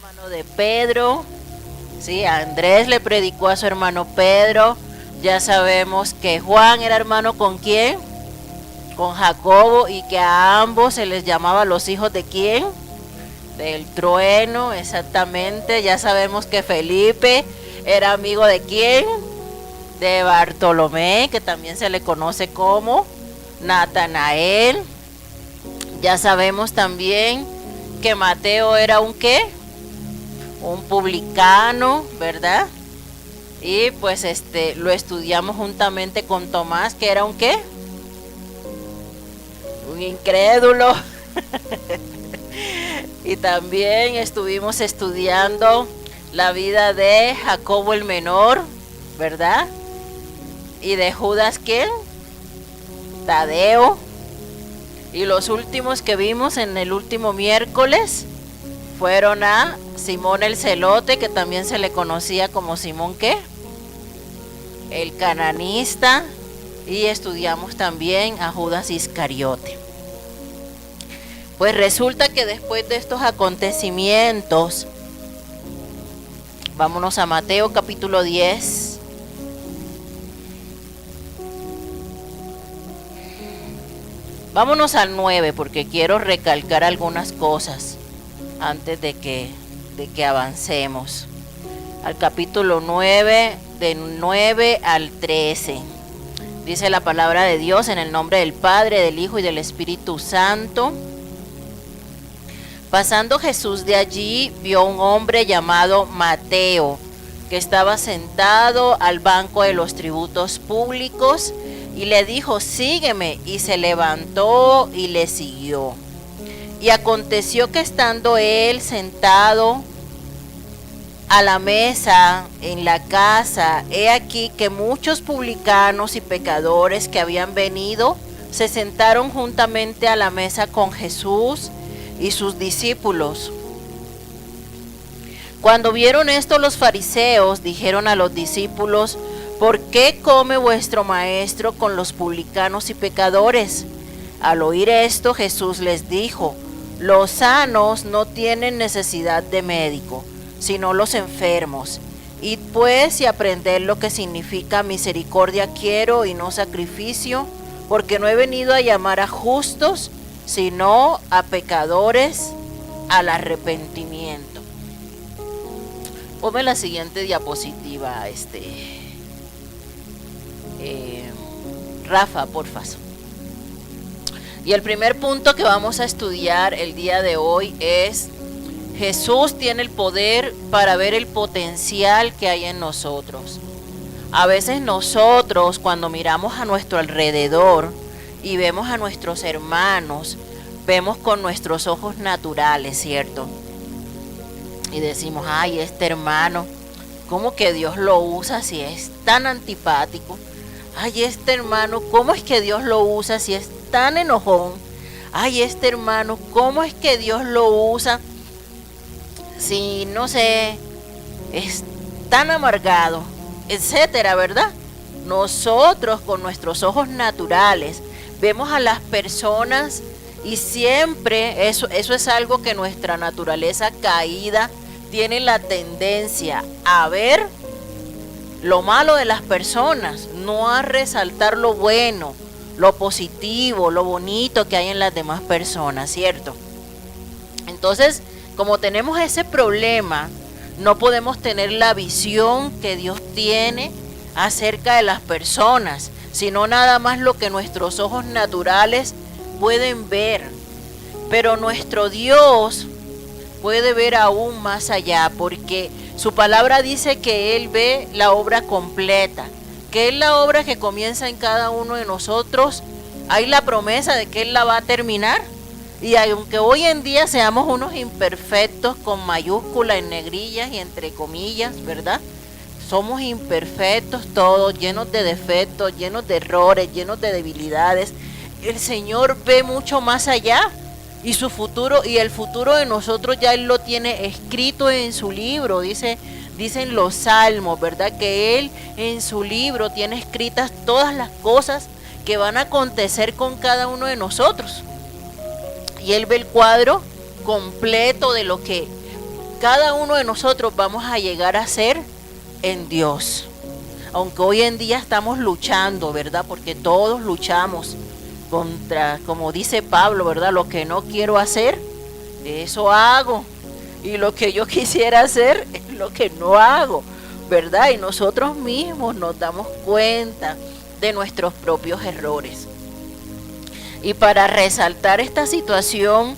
hermano de Pedro. Sí, Andrés le predicó a su hermano Pedro. Ya sabemos que Juan era hermano con quién, con Jacobo, y que a ambos se les llamaba los hijos de quién, del trueno, exactamente. Ya sabemos que Felipe era amigo de quién, de Bartolomé, que también se le conoce como Natanael. Ya sabemos también que Mateo era un qué, un publicano, ¿verdad? Y pues lo estudiamos juntamente con Tomás, que era un qué, un incrédulo. Y también estuvimos estudiando la vida de Jacobo el menor, ¿verdad? Y de Judas, ¿quién? Tadeo. Y los últimos que vimos en el último miércoles fueron a Simón el Celote, que también se le conocía como Simón ¿qué? El cananista. Y estudiamos también a Judas Iscariote. Pues resulta que después de estos acontecimientos, vámonos a Mateo capítulo 10. Vámonos al 9 porque quiero recalcar algunas cosas antes de que avancemos. Al capítulo 9, de 9 al 13. Dice la palabra de Dios: en el nombre del Padre, del Hijo y del Espíritu Santo. Pasando Jesús de allí, vio un hombre llamado Mateo, que estaba sentado al banco de los tributos públicos, y le dijo: sígueme. Y se levantó y le siguió. Y aconteció que estando él sentado a la mesa en la casa, he aquí que muchos publicanos y pecadores que habían venido se sentaron juntamente a la mesa con Jesús y sus discípulos. Cuando vieron esto, los fariseos dijeron a los discípulos: ¿por qué come vuestro maestro con los publicanos y pecadores? Al oír esto, Jesús les dijo: los sanos no tienen necesidad de médico, sino los enfermos. Id pues y aprended lo que significa misericordia quiero y no sacrificio, porque no he venido a llamar a justos, sino a pecadores al arrepentimiento. Ponme la siguiente diapositiva, Rafa, porfa. Y el primer punto que vamos a estudiar el día de hoy es: Jesús tiene el poder para ver el potencial que hay en nosotros. A veces nosotros, cuando miramos a nuestro alrededor y vemos a nuestros hermanos, vemos con nuestros ojos naturales, ¿cierto? Y decimos: ay, este hermano, ¿cómo que Dios lo usa si es tan antipático? Ay, este hermano, ¿cómo es que Dios lo usa si es tan enojón? Ay, este hermano, ¿cómo es que Dios lo usa si, no sé, es tan amargado, etcétera, ¿verdad? Nosotros con nuestros ojos naturales vemos a las personas y siempre eso es algo que nuestra naturaleza caída tiene la tendencia a ver lo malo de las personas, no a resaltar lo bueno, lo positivo, lo bonito que hay en las demás personas, ¿cierto? Entonces, como tenemos ese problema, no podemos tener la visión que Dios tiene acerca de las personas, sino nada más lo que nuestros ojos naturales pueden ver. Pero nuestro Dios puede ver aún más allá, porque su palabra dice que Él ve la obra completa, que es la obra que comienza en cada uno de nosotros. Hay la promesa de que Él la va a terminar. Y aunque hoy en día seamos unos imperfectos con mayúscula en negrillas y entre comillas, ¿verdad? Somos imperfectos todos, llenos de defectos, llenos de errores, llenos de debilidades. El Señor ve mucho más allá y su futuro y el futuro de nosotros ya Él lo tiene escrito en su libro. Dicen los salmos, ¿verdad? Que Él en su libro tiene escritas todas las cosas que van a acontecer con cada uno de nosotros. Y Él ve el cuadro completo de lo que cada uno de nosotros vamos a llegar a ser en Dios. Aunque hoy en día estamos luchando, ¿verdad? Porque todos luchamos contra, como dice Pablo, ¿verdad? Lo que no quiero hacer, eso hago. Y lo que yo quisiera hacer es lo que no hago, ¿verdad? Y nosotros mismos nos damos cuenta de nuestros propios errores. Y para resaltar esta situación,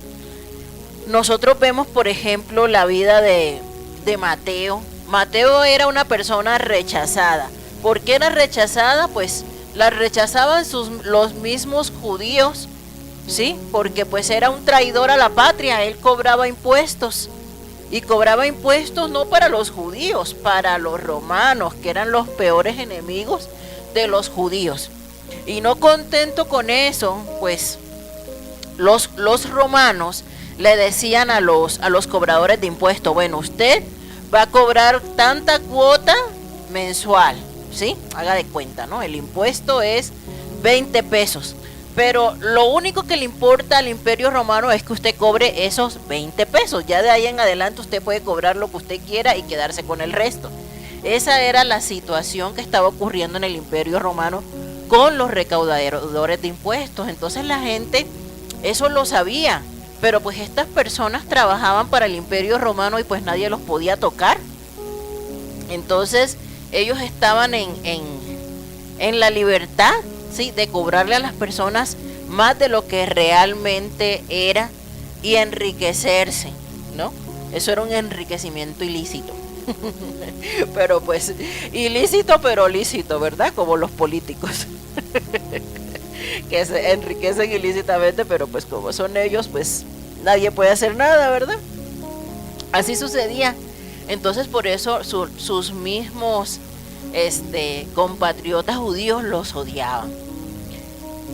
nosotros vemos, por ejemplo, la vida de Mateo. Mateo era una persona rechazada. ¿Por qué era rechazada? Pues la rechazaban los mismos judíos, ¿sí? Porque pues era un traidor a la patria, él cobraba impuestos. Y cobraba impuestos no para los judíos, para los romanos, que eran los peores enemigos de los judíos. Y no contento con eso, pues los romanos le decían a los cobradores de impuestos, bueno, usted va a cobrar tanta cuota mensual, ¿sí? Haga de cuenta, ¿no? El impuesto es 20 pesos. Pero lo único que le importa al Imperio Romano es que usted cobre esos 20 pesos. Ya de ahí en adelante usted puede cobrar lo que usted quiera y quedarse con el resto. Esa era la situación que estaba ocurriendo en el Imperio Romano con los recaudadores de impuestos. Entonces la gente eso lo sabía, pero pues estas personas trabajaban para el Imperio Romano y pues nadie los podía tocar. Entonces ellos estaban en la libertad, ¿sí?, de cobrarle a las personas más de lo que realmente era y enriquecerse, ¿no? Eso era un enriquecimiento ilícito. Pero pues ilícito pero lícito, ¿verdad? Como los políticos que se enriquecen ilícitamente, pero pues como son ellos, pues nadie puede hacer nada, ¿verdad? Así sucedía. Entonces por eso sus mismos compatriotas judíos los odiaban.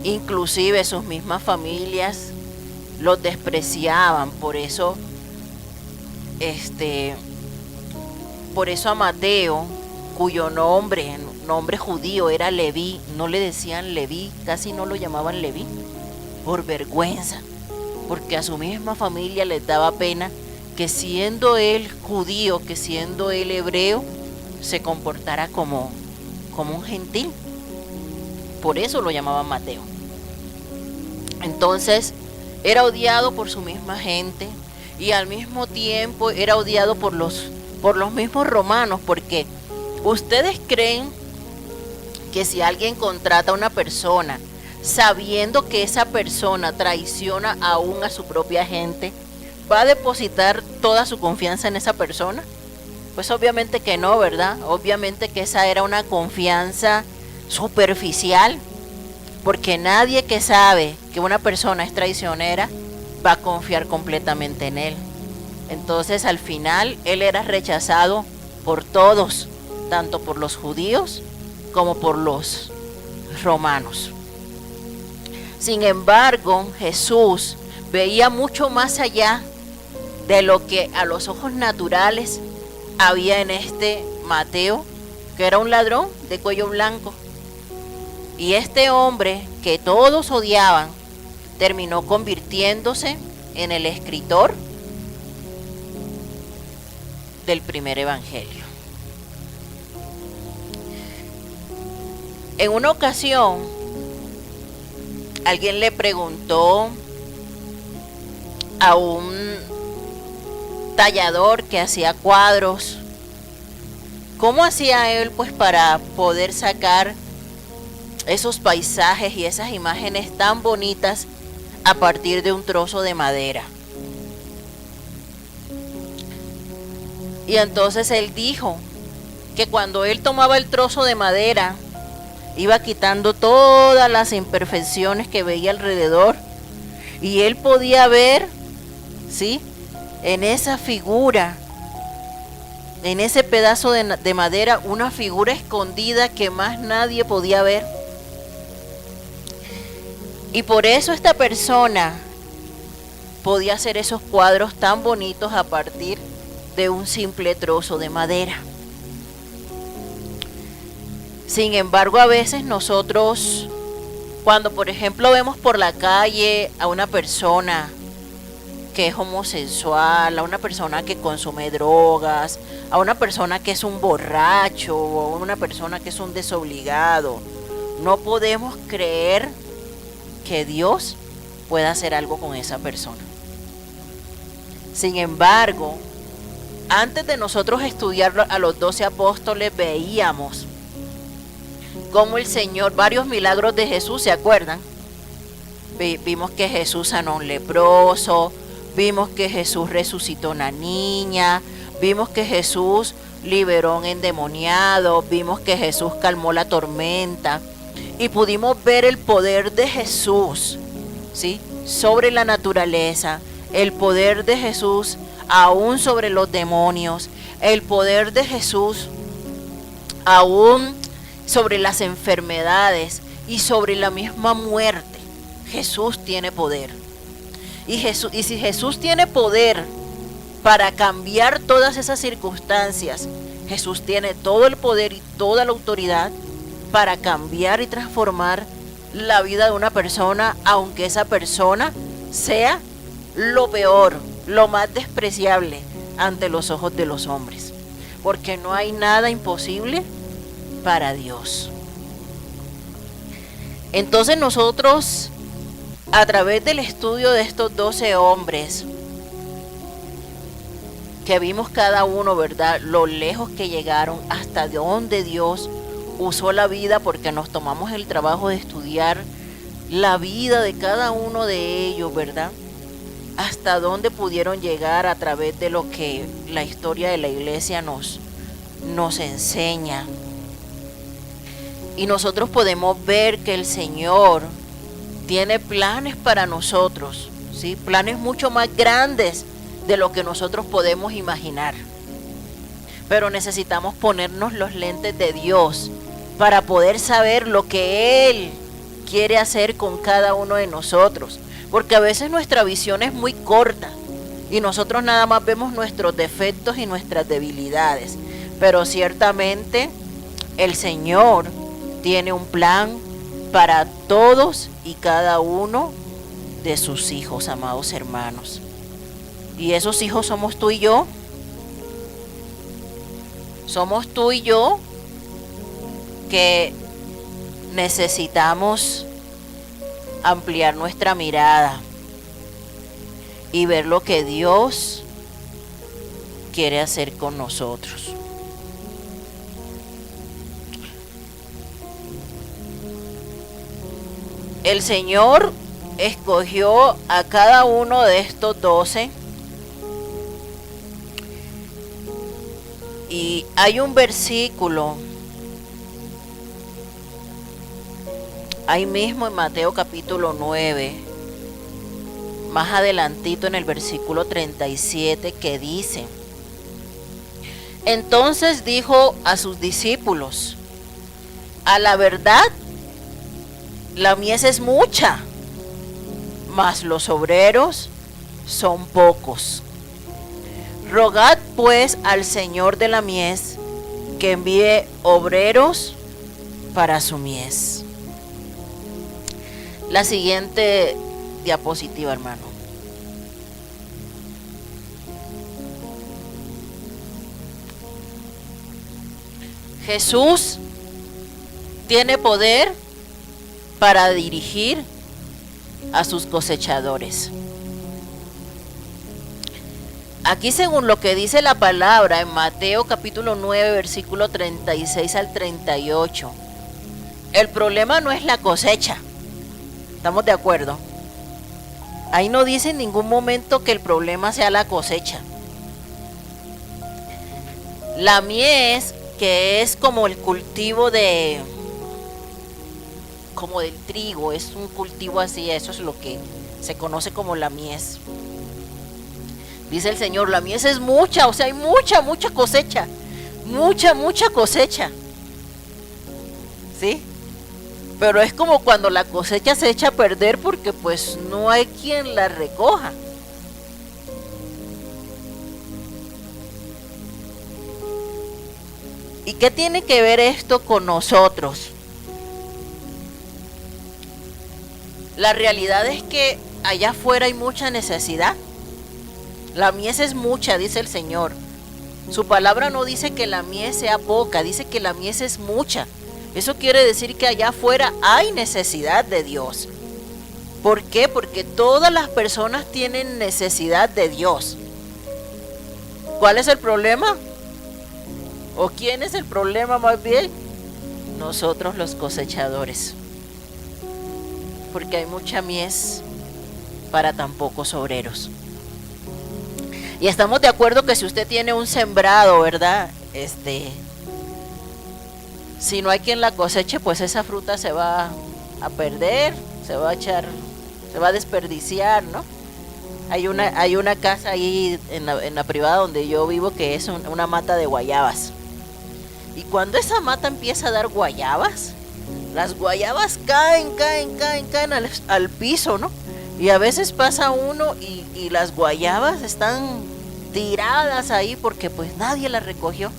Inclusive sus mismas familias los despreciaban. Por eso a Mateo, cuyo nombre judío era Leví, no le decían Leví, casi no lo llamaban Leví, por vergüenza, porque a su misma familia les daba pena que siendo él judío, que siendo él hebreo, se comportara como un gentil. Por eso lo llamaban Mateo. Entonces era odiado por su misma gente y al mismo tiempo era odiado por los mismos romanos, porque ustedes creen que si alguien contrata a una persona sabiendo que esa persona traiciona aún a su propia gente, ¿va a depositar toda su confianza en esa persona? Pues obviamente que no, ¿verdad? Obviamente que esa era una confianza superficial, porque nadie que sabe que una persona es traicionera va a confiar completamente en él. Entonces al final él era rechazado por todos, tanto por los judíos como por los romanos. Sin embargo, Jesús veía mucho más allá de lo que a los ojos naturales había en este Mateo, que era un ladrón de cuello blanco. Y este hombre que todos odiaban terminó convirtiéndose en el escritor del primer evangelio. En una ocasión, alguien le preguntó a un tallador que hacía cuadros, ¿cómo hacía él pues para poder sacar esos paisajes y esas imágenes tan bonitas a partir de un trozo de madera? Y entonces él dijo que cuando él tomaba el trozo de madera, iba quitando todas las imperfecciones que veía alrededor, y él podía ver, ¿sí?, en esa figura, en ese pedazo de madera, una figura escondida que más nadie podía ver. Y por eso esta persona podía hacer esos cuadros tan bonitos a partir de un simple trozo de madera. Sin embargo, a veces nosotros, cuando por ejemplo vemos por la calle a una persona que es homosexual, a una persona que consume drogas, a una persona que es un borracho, o a una persona que es un desobligado. No podemos creer que Dios pueda hacer algo con esa persona. Sin embargo, antes de nosotros estudiar a los 12 apóstoles, veíamos cómo el Señor, varios milagros de Jesús, ¿se acuerdan? Vimos que Jesús sanó a un leproso, vimos que Jesús resucitó a una niña, vimos que Jesús liberó a un endemoniado, vimos que Jesús calmó la tormenta y pudimos ver el poder de Jesús, ¿sí?, sobre la naturaleza, el poder de Jesús aún sobre los demonios, el poder de Jesús aún sobre las enfermedades y sobre la misma muerte. Jesús tiene poder. Y si Jesús tiene poder para cambiar todas esas circunstancias, Jesús tiene todo el poder y toda la autoridad para cambiar y transformar la vida de una persona, aunque esa persona sea lo peor, lo más despreciable ante los ojos de los hombres. Porque no hay nada imposible para Dios. Entonces nosotros, a través del estudio de estos 12 hombres, que vimos cada uno, ¿verdad?, lo lejos que llegaron, hasta donde Dios usó la vida, porque nos tomamos el trabajo de estudiar la vida de cada uno de ellos, ¿verdad?, hasta dónde pudieron llegar a través de lo que la historia de la iglesia nos enseña. Y nosotros podemos ver que el Señor tiene planes para nosotros, ¿sí?, planes mucho más grandes de lo que nosotros podemos imaginar. Pero necesitamos ponernos los lentes de Dios para poder saber lo que Él quiere hacer con cada uno de nosotros. Porque a veces nuestra visión es muy corta y nosotros nada más vemos nuestros defectos y nuestras debilidades. Pero ciertamente el Señor tiene un plan para todos y cada uno de sus hijos, amados hermanos. Y esos hijos somos tú y yo. Somos tú y yo que necesitamos ampliar nuestra mirada y ver lo que Dios quiere hacer con nosotros. El Señor escogió a cada uno de estos 12 y hay un versículo ahí mismo en Mateo capítulo 9, más adelantito en el versículo 37, que dice: entonces dijo a sus discípulos, a la verdad, la mies es mucha, mas los obreros son pocos. Rogad pues al Señor de la mies que envíe obreros para su mies. La siguiente diapositiva, hermano. Jesús tiene poder para dirigir a sus cosechadores. Aquí, según lo que dice la palabra en Mateo capítulo 9, versículo 36 al 38, el problema no es la cosecha. ¿Estamos de acuerdo? Ahí no dice en ningún momento que el problema sea la cosecha. La mies, que es como el cultivo como del trigo, es un cultivo así, eso es lo que se conoce como la mies. Dice el Señor, la mies es mucha, o sea, hay mucha cosecha, mucha cosecha, ¿sí? Pero es como cuando la cosecha se echa a perder porque pues no hay quien la recoja. ¿Y qué tiene que ver esto con nosotros? La realidad es que allá afuera hay mucha necesidad, La mies es mucha, dice el Señor. Su palabra no dice que la mies sea poca, dice que la mies es mucha. Eso quiere decir que allá afuera hay necesidad de Dios. ¿Por qué? Porque todas las personas tienen necesidad de Dios. ¿Cuál es el problema? ¿O quién es el problema más bien? Nosotros los cosechadores. Porque hay mucha mies para tan pocos obreros. Y estamos de acuerdo que si usted tiene un sembrado, ¿verdad? Si no hay quien la coseche, pues esa fruta se va a perder, se va a desperdiciar, ¿no? Hay una casa ahí en la privada donde yo vivo que es una mata de guayabas. Y cuando esa mata empieza a dar guayabas, las guayabas caen al piso, ¿no? Y a veces pasa uno y las guayabas están tiradas ahí porque pues nadie las recogió.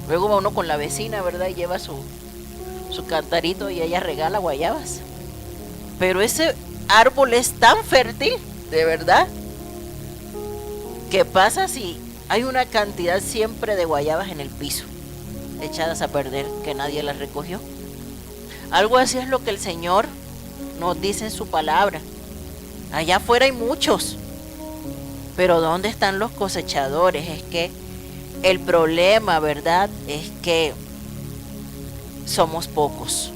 Luego va uno con la vecina, ¿verdad? Y lleva su cantarito y ella regala guayabas. Pero ese árbol es tan fértil, de verdad, que pasa si hay una cantidad siempre de guayabas en el piso, echadas a perder, que nadie las recogió. Algo así es lo que el Señor nos dice en su palabra. Allá afuera hay muchos, pero ¿dónde están los cosechadores? Es que el problema, ¿verdad?, es que somos pocos.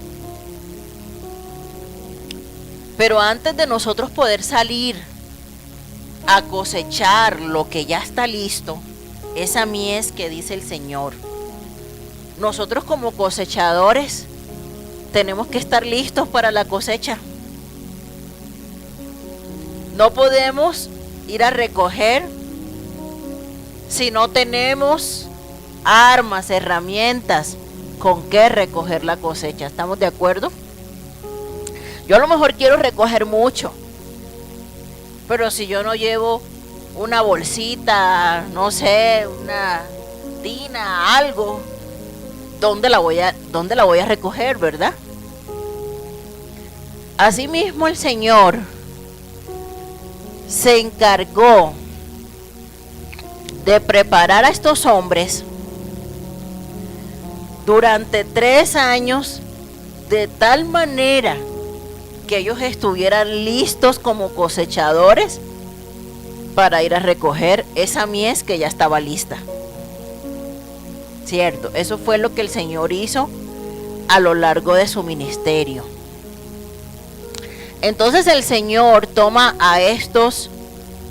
Pero antes de nosotros poder salir a cosechar lo que ya está listo, esa mies que dice el Señor, nosotros como cosechadores tenemos que estar listos para la cosecha. No podemos ir a recoger si no tenemos armas, herramientas con qué recoger la cosecha. ¿Estamos de acuerdo? Yo a lo mejor quiero recoger mucho, pero si yo no llevo una bolsita, no sé, una tina, algo, ¿dónde la voy a recoger, verdad? Asimismo el Señor se encargó de preparar a estos hombres durante 3 años de tal manera que ellos estuvieran listos como cosechadores para ir a recoger esa mies que ya estaba lista. Cierto, eso fue lo que el Señor hizo a lo largo de su ministerio. Entonces el Señor toma a estos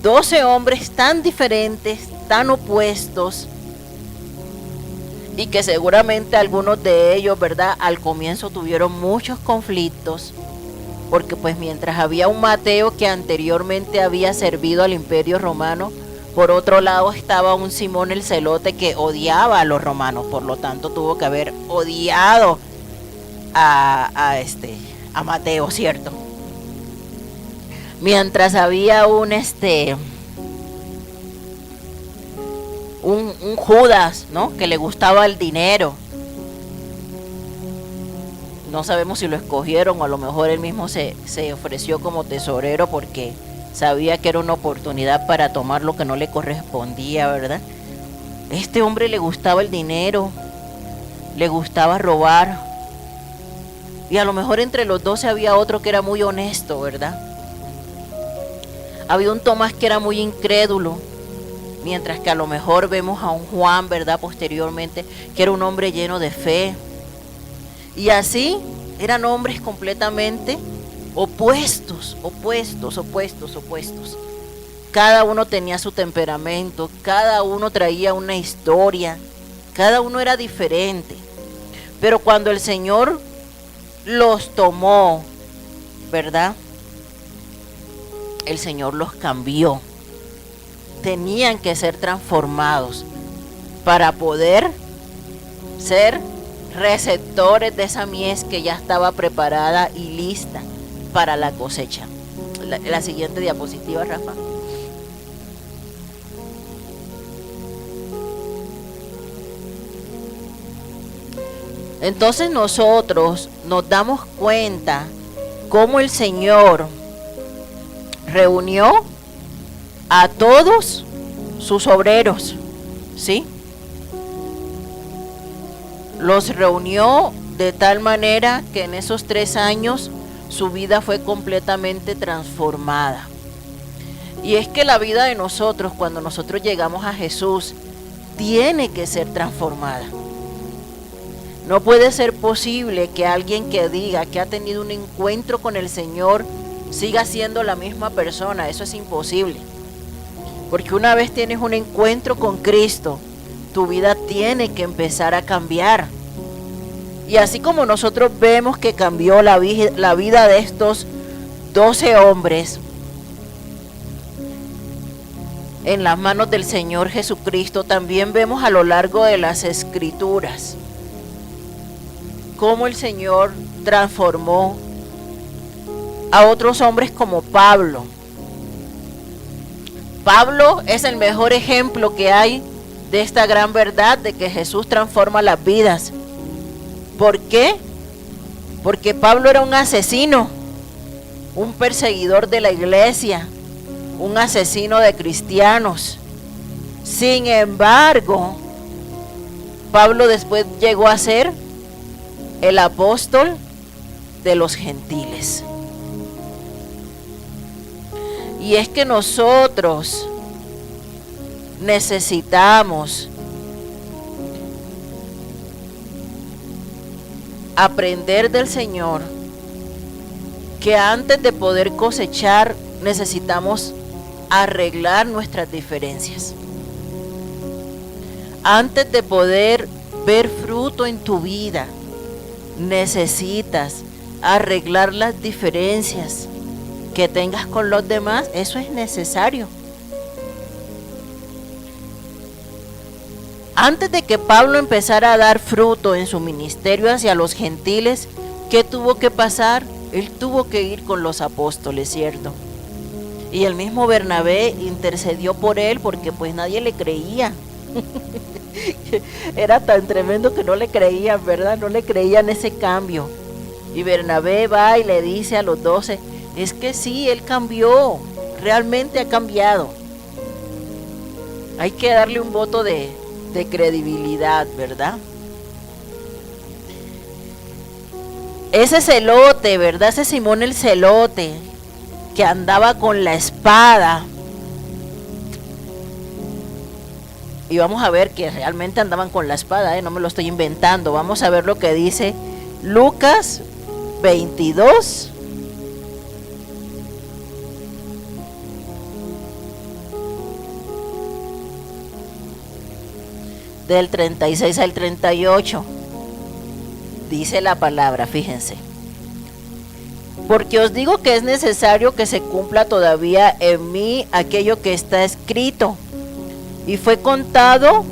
12 hombres tan diferentes, tan opuestos, y que seguramente algunos de ellos, ¿verdad?, al comienzo tuvieron muchos conflictos, porque pues mientras había un Mateo que anteriormente había servido al Imperio Romano, por otro lado estaba un Simón el Celote que odiaba a los romanos, por lo tanto tuvo que haber odiado a Mateo, ¿cierto? Mientras había un Judas, ¿no?, que le gustaba el dinero. No sabemos si lo escogieron o a lo mejor él mismo se ofreció como tesorero porque sabía que era una oportunidad para tomar lo que no le correspondía, ¿verdad? Este hombre le gustaba el dinero, le gustaba robar, y a lo mejor entre los 12 había otro que era muy honesto, ¿verdad? Había un Tomás que era muy incrédulo, mientras que a lo mejor vemos a un Juan, ¿verdad?, posteriormente, que era un hombre lleno de fe. Y así eran hombres completamente opuestos. Cada uno tenía su temperamento, cada uno traía una historia, cada uno era diferente. Pero cuando el Señor los tomó, ¿verdad?, el Señor los cambió. Tenían que ser transformados para poder ser receptores de esa mies que ya estaba preparada y lista para la cosecha. La siguiente diapositiva, Rafa. Entonces nosotros nos damos cuenta cómo el Señor reunió a todos sus obreros, ¿sí? Los reunió de tal manera que en esos 3 años su vida fue completamente transformada. Y es que la vida de nosotros, cuando nosotros llegamos a Jesús, tiene que ser transformada. No puede ser posible que alguien que diga que ha tenido un encuentro con el Señor siga siendo la misma persona. Eso es imposible. Porque una vez tienes un encuentro con Cristo, tu vida tiene que empezar a cambiar. Y así como nosotros vemos que cambió la vida de estos 12 hombres en las manos del Señor Jesucristo, también vemos a lo largo de las Escrituras cómo el Señor transformó a otros hombres como Pablo. Pablo es el mejor ejemplo que hay de esta gran verdad de que Jesús transforma las vidas. ¿Por qué? Porque Pablo era un asesino, un perseguidor de la iglesia, un asesino de cristianos. Sin embargo, Pablo después llegó a ser el apóstol de los gentiles. Y es que nosotros necesitamos aprender del Señor que antes de poder cosechar necesitamos arreglar nuestras diferencias. Antes de poder ver fruto en tu vida, necesitas arreglar las diferencias que tengas con los demás. Eso es necesario. Antes de que Pablo empezara a dar fruto en su ministerio hacia los gentiles, ¿qué tuvo que pasar? Él tuvo que ir con los apóstoles, ¿cierto? Y el mismo Bernabé intercedió por él porque pues nadie le creía. Era tan tremendo que no le creían, ¿verdad? No le creían ese cambio. Y Bernabé va y le dice a los 12, es que sí, él cambió, realmente ha cambiado. Hay que darle un voto de credibilidad, ¿verdad? Ese celote, ¿verdad? Ese Simón el celote que andaba con la espada. Y vamos a ver que realmente andaban con la espada, no me lo estoy inventando. Vamos a ver lo que dice Lucas 22. Del 36 al 38. Dice la palabra, fíjense. Porque os digo que es necesario que se cumpla todavía en mí aquello que está escrito. Y fue contado.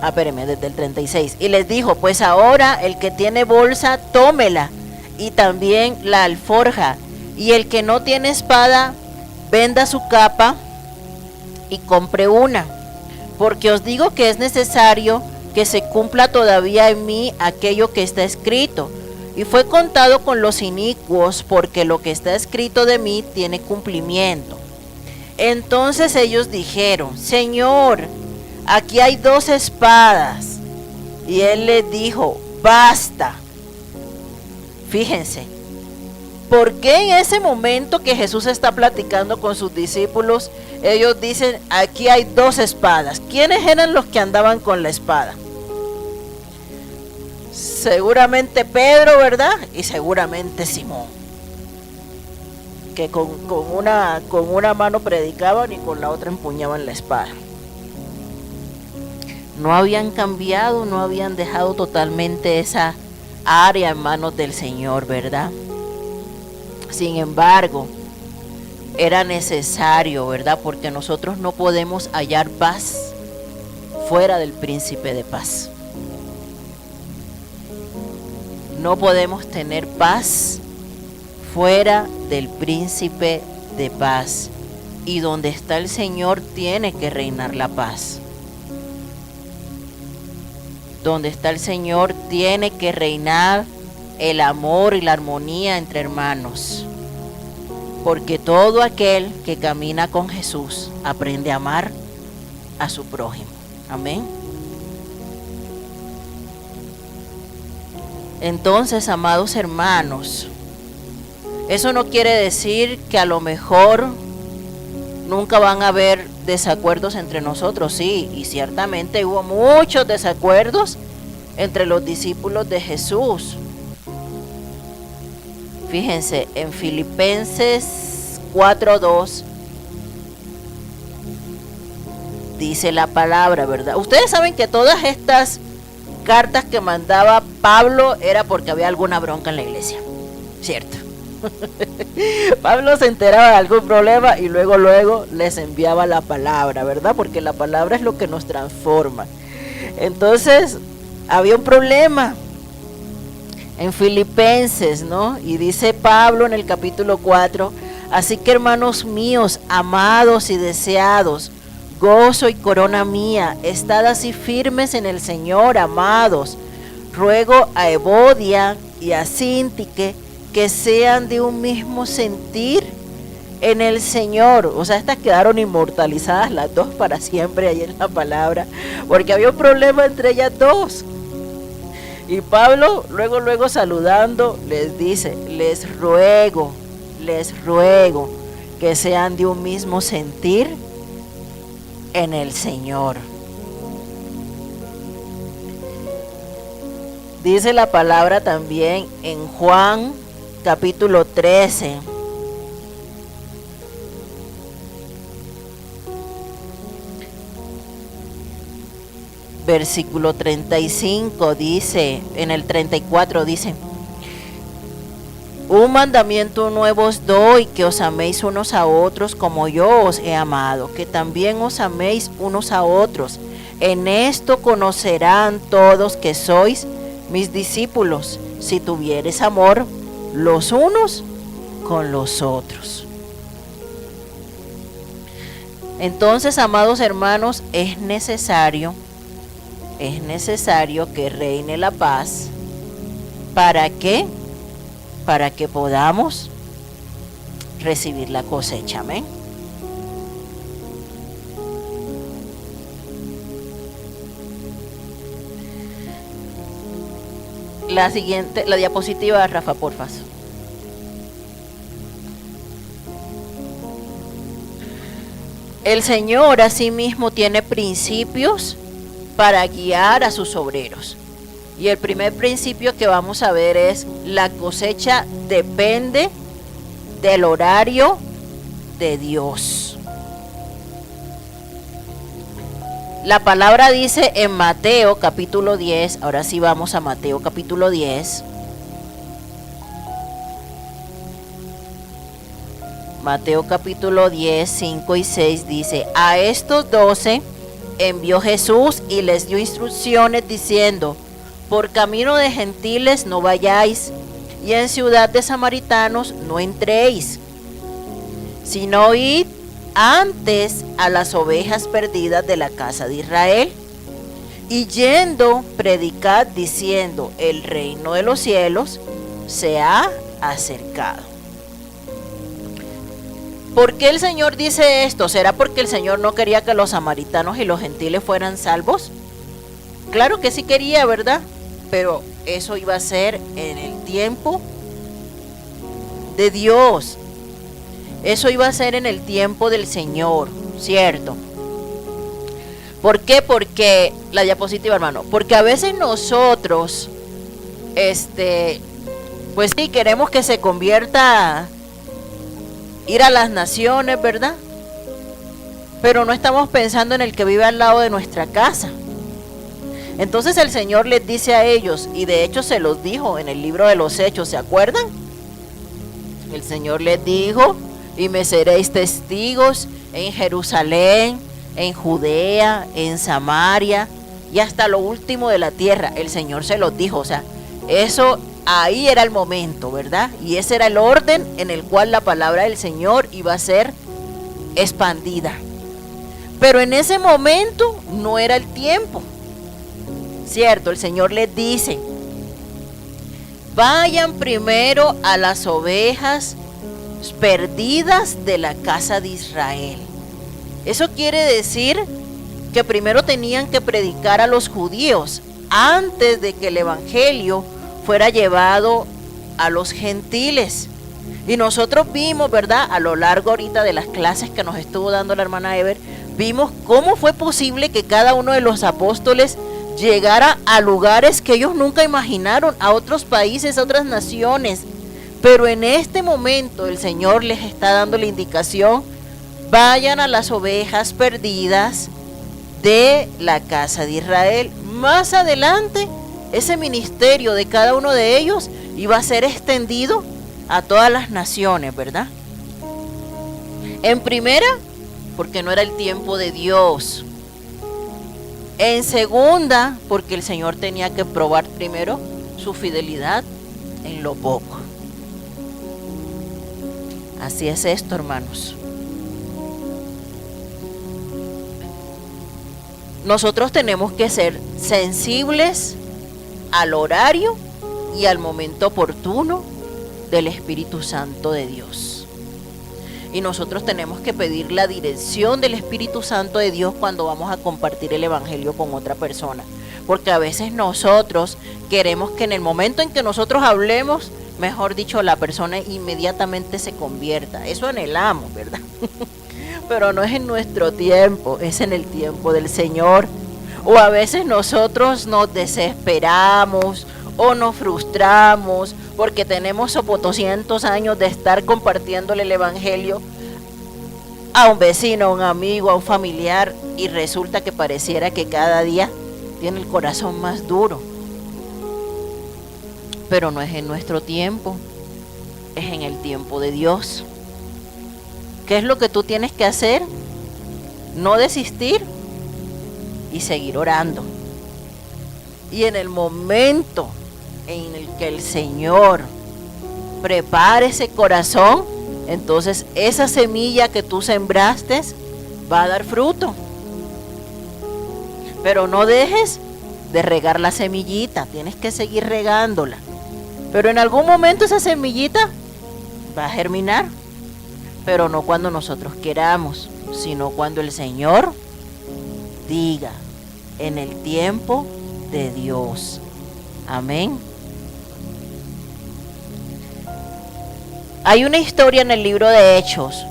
Espérenme, desde el 36. Y les dijo, pues ahora el que tiene bolsa, tómela. Y también la alforja. Y el que no tiene espada, venda su capa y compre una. Porque os digo que es necesario que se cumpla todavía en mí aquello que está escrito. Y fue contado con los inicuos, porque lo que está escrito de mí tiene cumplimiento. Entonces ellos dijeron, Señor, aquí hay 2 espadas. Y él les dijo, basta. Fíjense, ¿por qué en ese momento que Jesús está platicando con sus discípulos, ellos dicen, aquí hay 2 espadas? ¿Quiénes eran los que andaban con la espada? Seguramente Pedro, ¿verdad? Y seguramente Simón, que con una mano predicaban y con la otra empuñaban la espada. No habían cambiado, no habían dejado totalmente esa área en manos del Señor, ¿verdad? Sin embargo, era necesario, ¿verdad? Porque nosotros no podemos hallar paz fuera del príncipe de paz. No podemos tener paz fuera del príncipe de paz. Y donde está el Señor tiene que reinar la paz. Donde está el Señor tiene que reinar el amor y la armonía entre hermanos. porque todo aquel que camina con Jesús aprende a amar a su prójimo. Amén. Entonces, amados hermanos, eso no quiere decir que a lo mejor nunca van a haber desacuerdos entre nosotros. Sí, y ciertamente hubo muchos desacuerdos entre los discípulos de Jesús. Fíjense, en Filipenses 4:2 dice la palabra, ¿verdad? Ustedes saben que todas estas cartas que mandaba Pablo era porque había alguna bronca en la iglesia, ¿cierto? Pablo se enteraba de algún problema y luego les enviaba la palabra, ¿verdad? Porque la palabra es lo que nos transforma. Entonces, había un problema en Filipenses, ¿no? Y dice Pablo en el capítulo 4, así que hermanos míos, amados y deseados, gozo y corona mía, estad así firmes en el Señor, amados. Ruego a Evodia y a Síntique que sean de un mismo sentir en el Señor. O sea, estas quedaron inmortalizadas las dos para siempre ahí en la palabra, porque había un problema entre ellas dos. Y Pablo, luego saludando, les dice, les ruego que sean de un mismo sentir en el Señor. Dice la palabra también en Juan capítulo 13. Versículo 35 dice, en el 34 dice, un mandamiento nuevo os doy, que os améis unos a otros como yo os he amado, que también os améis unos a otros. En esto conocerán todos que sois mis discípulos, si tuviereis amor los unos con los otros. Entonces, amados hermanos, es necesario que reine la paz. ¿Para qué? Para que podamos recibir la cosecha. Amén. La siguiente, la diapositiva, Rafa, porfa. El Señor asimismo tiene principios para guiar a sus obreros. Y el primer principio que vamos a ver es: la cosecha depende del horario de Dios. La palabra dice en Mateo capítulo 10, ahora sí vamos a Mateo capítulo 10. Mateo capítulo 10, 5 y 6 dice: a estos 12 envió Jesús y les dio instrucciones diciendo: por camino de gentiles no vayáis, y en ciudad de samaritanos no entréis, sino id antes a las ovejas perdidas de la casa de Israel. Y yendo, predicad diciendo: el reino de los cielos se ha acercado. ¿Por qué el Señor dice esto? ¿Será porque el Señor no quería que los samaritanos y los gentiles fueran salvos? Claro que sí quería, ¿verdad? Pero eso iba a ser en el tiempo de Dios. Eso iba a ser en el tiempo del Señor, ¿cierto? ¿Por qué? Porque, la diapositiva, hermano, porque a veces nosotros, pues sí, queremos que se convierta, ir a las naciones, ¿verdad? Pero no estamos pensando en el que vive al lado de nuestra casa. Entonces el Señor les dice a ellos, y de hecho se los dijo en el libro de los Hechos, ¿se acuerdan? El Señor les dijo: y me seréis testigos en Jerusalén, en Judea, en Samaria y hasta lo último de la tierra. El Señor se los dijo, o sea, eso ahí era el momento, ¿verdad? Y ese era el orden en el cual la palabra del Señor iba a ser expandida. Pero en ese momento no era el tiempo, ¿cierto? El Señor les dice: vayan primero a las ovejas perdidas de la casa de Israel. Eso quiere decir que primero tenían que predicar a los judíos antes de que el evangelio fuera llevado a los gentiles. Y nosotros vimos, ¿verdad? A lo largo ahorita de las clases que nos estuvo dando la hermana Ever, vimos cómo fue posible que cada uno de los apóstoles llegara a lugares que ellos nunca imaginaron, a otros países, a otras naciones. Pero en este momento el Señor les está dando la indicación: vayan a las ovejas perdidas de la casa de Israel. Más adelante, ese ministerio de cada uno de ellos iba a ser extendido a todas las naciones, ¿verdad? En primera, porque no era el tiempo de Dios. En segunda, porque el Señor tenía que probar primero su fidelidad en lo poco. Así es esto, hermanos. Nosotros tenemos que ser sensibles al horario y al momento oportuno del Espíritu Santo de Dios. Y nosotros tenemos que pedir la dirección del Espíritu Santo de Dios cuando vamos a compartir el Evangelio con otra persona. Porque a veces nosotros queremos que en el momento en que nosotros hablemos, mejor dicho, la persona inmediatamente se convierta. Eso anhelamos, ¿verdad? Pero no es en nuestro tiempo, es en el tiempo del Señor. O a veces nosotros nos desesperamos o nos frustramos porque tenemos 200 años de estar compartiéndole el Evangelio a un vecino, a un amigo, a un familiar, y resulta que pareciera que cada día tiene el corazón más duro. Pero no es en nuestro tiempo, es en el tiempo de Dios. ¿Qué es lo que tú tienes que hacer? No desistir y seguir orando. Y en el momento en el que el Señor prepare ese corazón, entonces esa semilla que tú sembraste va a dar fruto. Pero no dejes de regar la semillita, tienes que seguir regándola. Pero en algún momento esa semillita va a germinar, pero no cuando nosotros queramos, sino cuando el Señor diga, en el tiempo de Dios. Amén. Hay una historia en el libro de Hechos,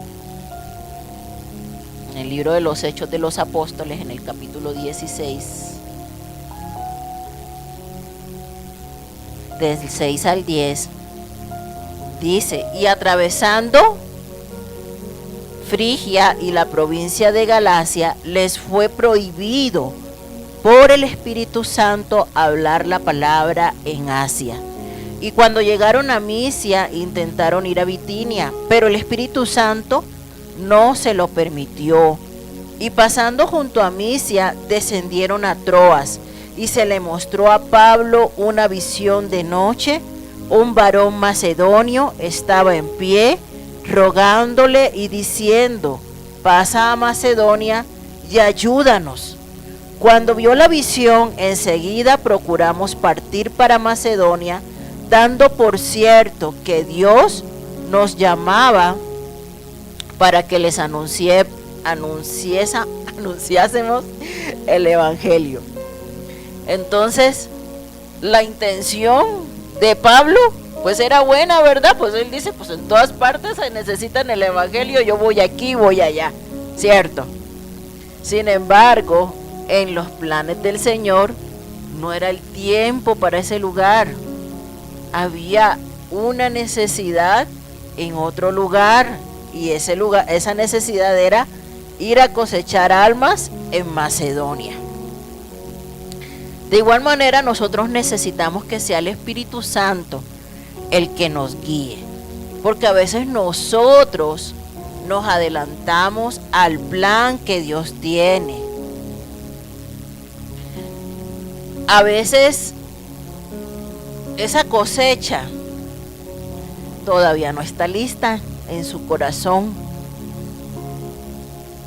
en el libro de los Hechos de los Apóstoles, en el capítulo 16, del 6 al 10, dice: y atravesando Frigia y la provincia de Galacia, les fue prohibido por el Espíritu Santo hablar la palabra en Asia. Y cuando llegaron a Misia, intentaron ir a Bitinia, pero el Espíritu Santo no se lo permitió. Y pasando junto a Misia, descendieron a Troas, y se le mostró a Pablo una visión de noche. Un varón macedonio estaba en pie, rogándole y diciendo: pasa a Macedonia y ayúdanos. Cuando vio la visión, enseguida procuramos partir para Macedonia, dando por cierto que Dios nos llamaba para que les anunciásemos el Evangelio. Entonces, la intención de Pablo pues era buena, ¿verdad? Pues él dice, pues en todas partes se necesitan el Evangelio, yo voy aquí, voy allá, ¿cierto? Sin embargo, en los planes del Señor no era el tiempo para ese lugar. Había una necesidad en otro lugar, y ese lugar, esa necesidad era ir a cosechar almas en Macedonia. De igual manera, nosotros necesitamos que sea el Espíritu Santo el que nos guíe, porque a veces nosotros nos adelantamos al plan que Dios tiene. A veces esa cosecha todavía no está lista en su corazón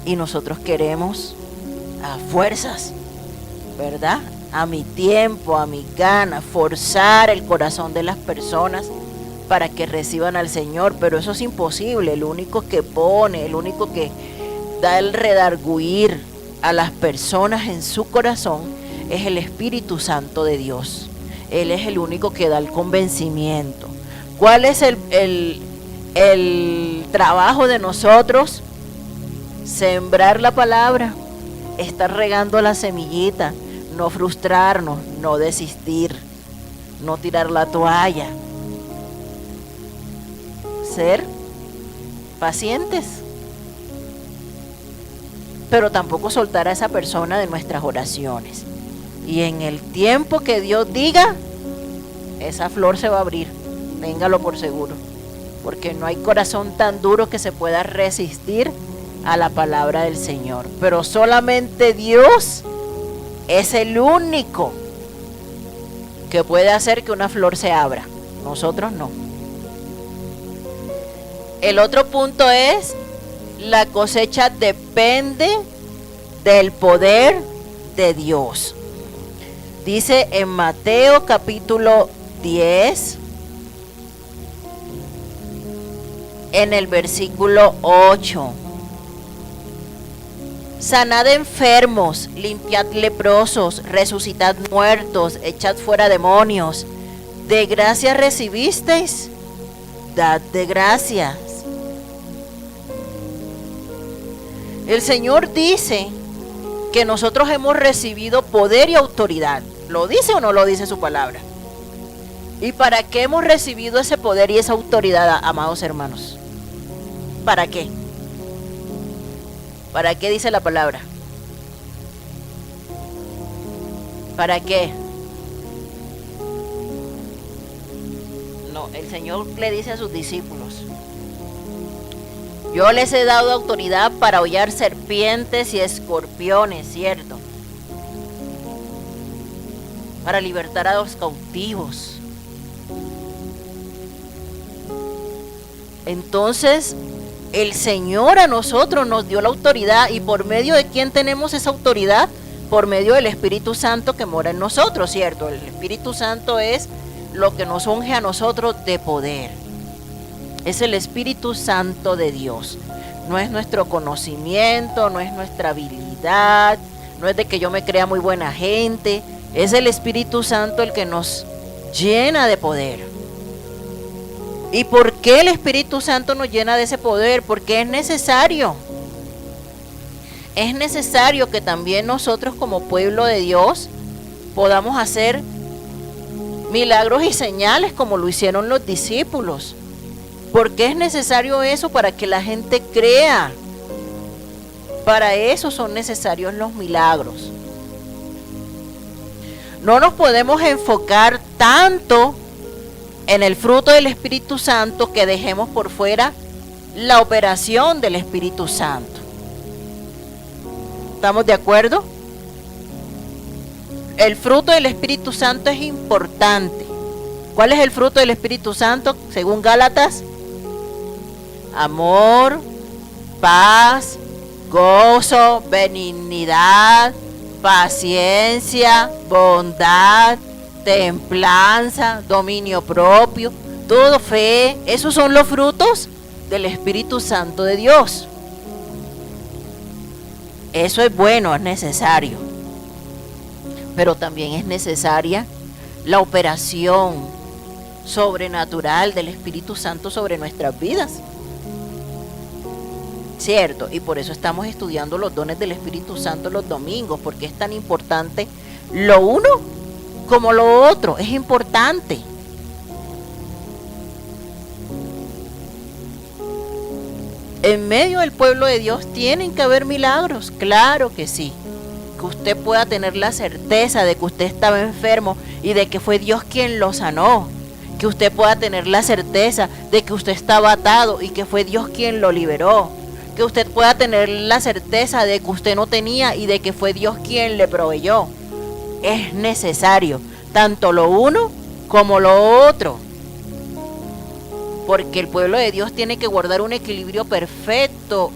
y nosotros queremos a fuerzas, ¿verdad? A mi tiempo, a mi gana, forzar el corazón de las personas para que reciban al Señor, pero eso es imposible. El único que pone, el único que da el redarguir a las personas en su corazón es el Espíritu Santo de Dios. Él es el único que da el convencimiento. ¿Cuál es el trabajo de nosotros? Sembrar la palabra, estar regando la semillita, no frustrarnos, no desistir, no tirar la toalla, ser pacientes, pero tampoco soltar a esa persona de nuestras oraciones. Y en el tiempo que Dios diga, esa flor se va a abrir, téngalo por seguro, porque no hay corazón tan duro que se pueda resistir a la palabra del Señor. Pero solamente Dios es el único que puede hacer que una flor se abra. Nosotros no. El otro punto es: la cosecha depende del poder de Dios. Dice en Mateo capítulo 10, en el versículo 8: sanad enfermos, limpiad leprosos, resucitad muertos, echad fuera demonios. De gracia recibisteis, dad de gracias. El Señor dice que nosotros hemos recibido poder y autoridad. ¿Lo dice o no lo dice su palabra? ¿Y para qué hemos recibido ese poder y esa autoridad, amados hermanos? ¿Para qué? ¿Para qué dice la palabra? ¿Para qué? No, el Señor le dice a sus discípulos: yo les he dado autoridad para hollar serpientes y escorpiones, ¿cierto? Para libertar a los cautivos. Entonces, el Señor a nosotros nos dio la autoridad. ¿Y por medio de quién tenemos esa autoridad? Por medio del Espíritu Santo que mora en nosotros, ¿cierto? El Espíritu Santo es lo que nos unge a nosotros de poder. Es el Espíritu Santo de Dios. No es nuestro conocimiento, no es nuestra habilidad, no es de que yo me crea muy buena gente. Es el Espíritu Santo el que nos llena de poder. ¿Y por qué el Espíritu Santo nos llena de ese poder? Porque es necesario. Es necesario que también nosotros como pueblo de Dios podamos hacer milagros y señales como lo hicieron los discípulos. ¿Por qué es necesario eso? Para que la gente crea. Para eso son necesarios los milagros. No nos podemos enfocar tanto en el fruto del Espíritu Santo que dejemos por fuera la operación del Espíritu Santo. ¿Estamos de acuerdo? El fruto del Espíritu Santo es importante. ¿Cuál es el fruto del Espíritu Santo según Gálatas? Amor, paz, gozo, benignidad, paciencia, bondad, templanza, dominio propio, todo fe. Esos son los frutos del Espíritu Santo de Dios. Eso es bueno, es necesario. Pero también es necesaria la operación sobrenatural del Espíritu Santo sobre nuestras vidas. ¿Cierto? Y por eso estamos estudiando los dones del Espíritu Santo los domingos, porque es tan importante lo uno como lo otro. Es importante. En medio del pueblo de Dios tienen que haber milagros, claro que sí. Que usted pueda tener la certeza de que usted estaba enfermo y de que fue Dios quien lo sanó. Que usted pueda tener la certeza de que usted estaba atado y que fue Dios quien lo liberó. Que usted pueda tener la certeza de que usted no tenía y de que fue Dios quien le proveyó. Es necesario tanto lo uno como lo otro. Porque el pueblo de Dios tiene que guardar un equilibrio perfecto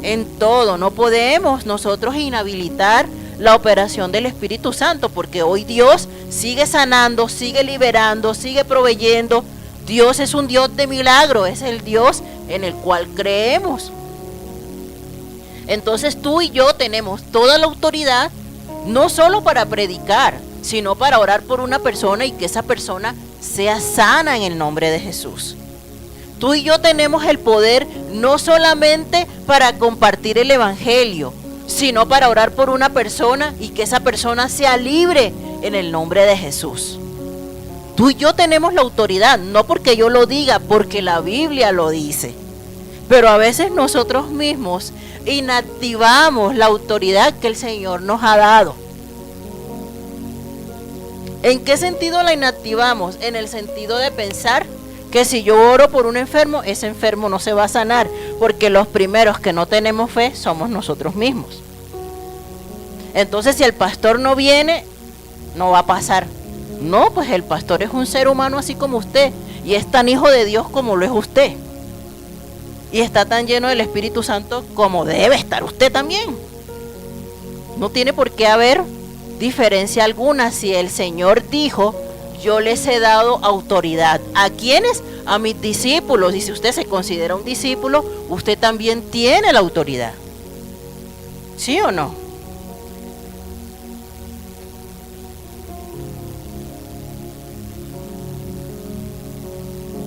en todo. No podemos nosotros inhabilitar la operación del Espíritu Santo, porque hoy Dios sigue sanando, sigue liberando, sigue proveyendo. Dios es un Dios de milagro, es el Dios en el cual creemos. Entonces tú y yo tenemos toda la autoridad, no solo para predicar, sino para orar por una persona y que esa persona sea sana en el nombre de Jesús. Tú y yo tenemos el poder no solamente para compartir el evangelio, sino para orar por una persona y que esa persona sea libre en el nombre de Jesús. Tú y yo tenemos la autoridad, no porque yo lo diga, porque la Biblia lo dice. Pero a veces nosotros mismos inactivamos la autoridad que el Señor nos ha dado. ¿En qué sentido la inactivamos? En el sentido de pensar que si yo oro por un enfermo, ese enfermo no se va a sanar, porque los primeros que no tenemos fe somos nosotros mismos. Entonces, si el pastor no viene, no va a pasar. No, pues el pastor es un ser humano así como usted, y es tan hijo de Dios como lo es usted, y está tan lleno del Espíritu Santo como debe estar usted también. No tiene por qué haber diferencia alguna. Si el Señor dijo: yo les he dado autoridad. ¿A quiénes? A mis discípulos. Y si usted se considera un discípulo, usted también tiene la autoridad. ¿Sí o no?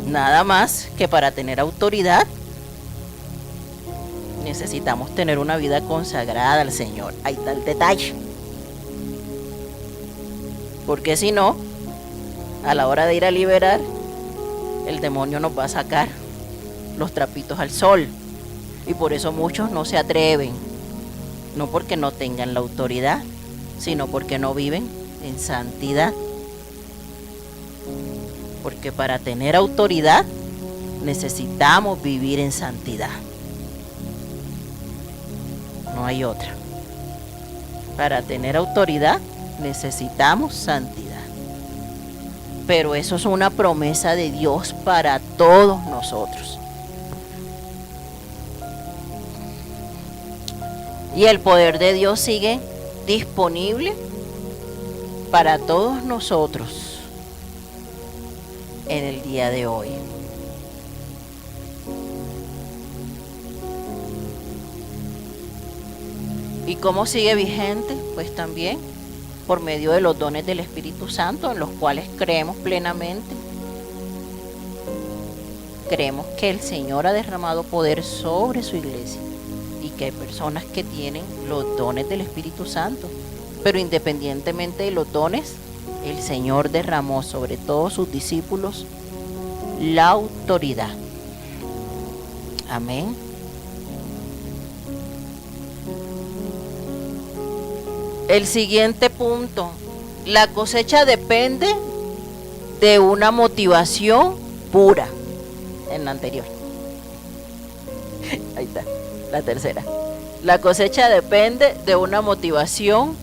Nada más que para tener autoridad necesitamos tener una vida consagrada al Señor. Ahí está el detalle. Porque si no, a la hora de ir a liberar, el demonio nos va a sacar los trapitos al sol. Y por eso muchos no se atreven. No porque no tengan la autoridad, sino porque no viven en santidad. Porque para tener autoridad necesitamos vivir en santidad. No hay otra. Para tener autoridad necesitamos santidad. Pero eso es una promesa de Dios para todos nosotros. Y el poder de Dios sigue disponible para todos nosotros en el día de hoy. ¿Y cómo sigue vigente? Pues también por medio de los dones del Espíritu Santo, en los cuales creemos plenamente. Creemos que el Señor ha derramado poder sobre su iglesia y que hay personas que tienen los dones del Espíritu Santo. Pero independientemente de los dones, el Señor derramó sobre todos sus discípulos la autoridad. Amén. El siguiente punto: la cosecha depende de una motivación pura. En la anterior. Ahí está, la tercera. La cosecha depende de una motivación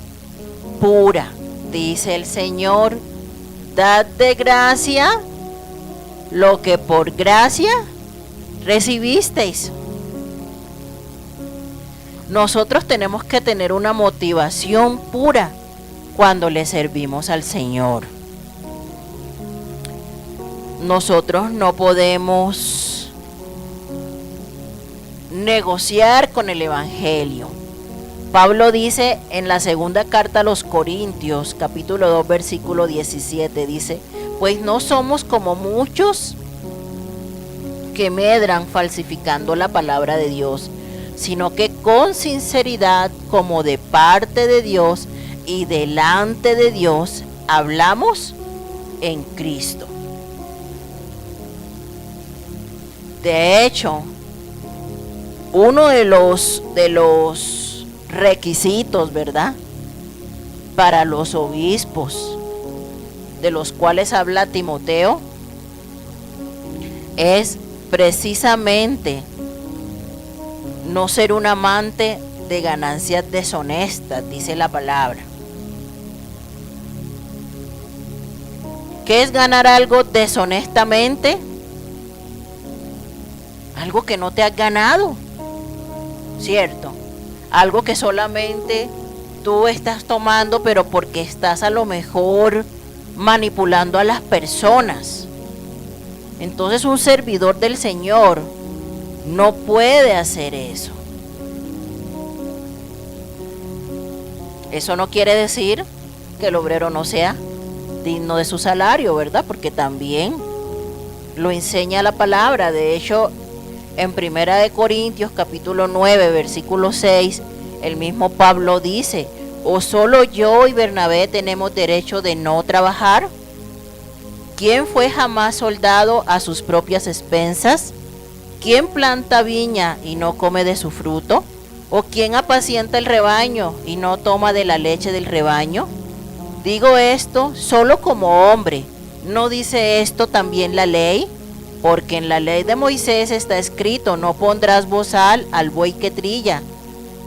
pura. Dice el Señor: dad de gracia lo que por gracia recibisteis. Nosotros tenemos que tener una motivación pura cuando le servimos al Señor. Nosotros no podemos negociar con el Evangelio. Pablo dice en la segunda carta a los Corintios, capítulo 2, versículo 17, dice: pues no somos como muchos que medran falsificando la palabra de Dios, sino que con sinceridad, como de parte de Dios y delante de Dios, hablamos en Cristo. De hecho, uno de los requisitos, ¿verdad?, para los obispos, de los cuales habla Timoteo, es precisamente no ser un amante de ganancias deshonestas, dice la palabra. ¿Qué es ganar algo deshonestamente? Algo que no te has ganado, ¿cierto? Algo que solamente tú estás tomando, pero porque estás a lo mejor manipulando a las personas. Entonces un servidor del Señor no puede hacer eso. Eso no quiere decir que el obrero no sea digno de su salario, ¿verdad? Porque también lo enseña la palabra. De hecho, en 1 Corintios capítulo 9, versículo 6, el mismo Pablo dice: ¿o solo yo y Bernabé tenemos derecho de no trabajar? ¿Quién fue jamás soldado a sus propias expensas? ¿Quién planta viña y no come de su fruto? ¿O quién apacienta el rebaño y no toma de la leche del rebaño? Digo esto solo como hombre. ¿No dice esto también la ley? Porque en la ley de Moisés está escrito: no pondrás bozal al buey que trilla.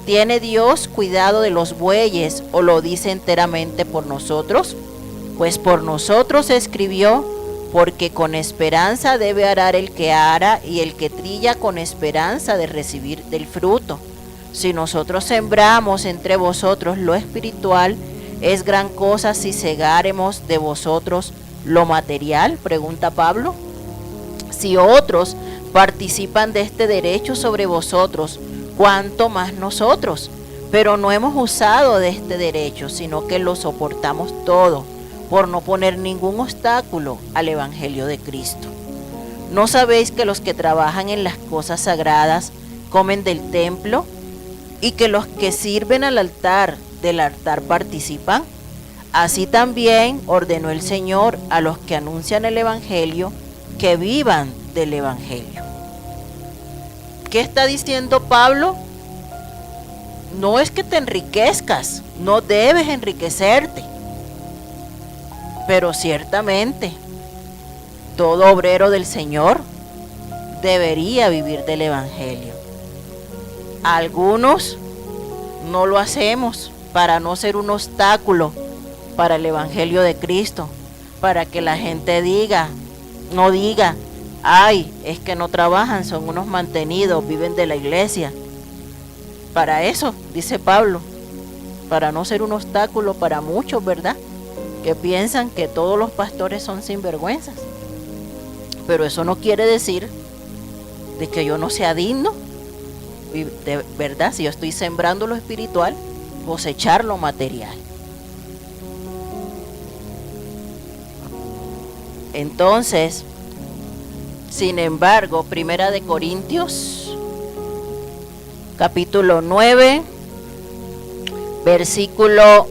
¿Tiene Dios cuidado de los bueyes o lo dice enteramente por nosotros? Pues por nosotros se escribió: porque con esperanza debe arar el que ara, y el que trilla con esperanza de recibir del fruto. Si nosotros sembramos entre vosotros lo espiritual, ¿es gran cosa si segáremos de vosotros lo material? Pregunta Pablo. Si otros participan de este derecho sobre vosotros, ¿cuánto más nosotros? Pero no hemos usado de este derecho, sino que lo soportamos todo, por no poner ningún obstáculo al Evangelio de Cristo. ¿No sabéis que los que trabajan en las cosas sagradas comen del templo, y que los que sirven al altar del altar participan? Así también ordenó el Señor a los que anuncian el Evangelio que vivan del Evangelio. ¿Qué está diciendo Pablo? No es que te enriquezcas, no debes enriquecerte, pero ciertamente todo obrero del Señor debería vivir del Evangelio. Algunos no lo hacemos para no ser un obstáculo para el Evangelio de Cristo, para que la gente no diga: ay, es que no trabajan, son unos mantenidos, viven de la iglesia. Para eso, dice Pablo, para no ser un obstáculo para muchos, ¿verdad?, que piensan que todos los pastores son sinvergüenzas. Pero eso no quiere decir de que yo no sea digno, de verdad, si yo estoy sembrando lo espiritual, cosechar lo material. Entonces, sin embargo, 1 Corintios capítulo 9, versículo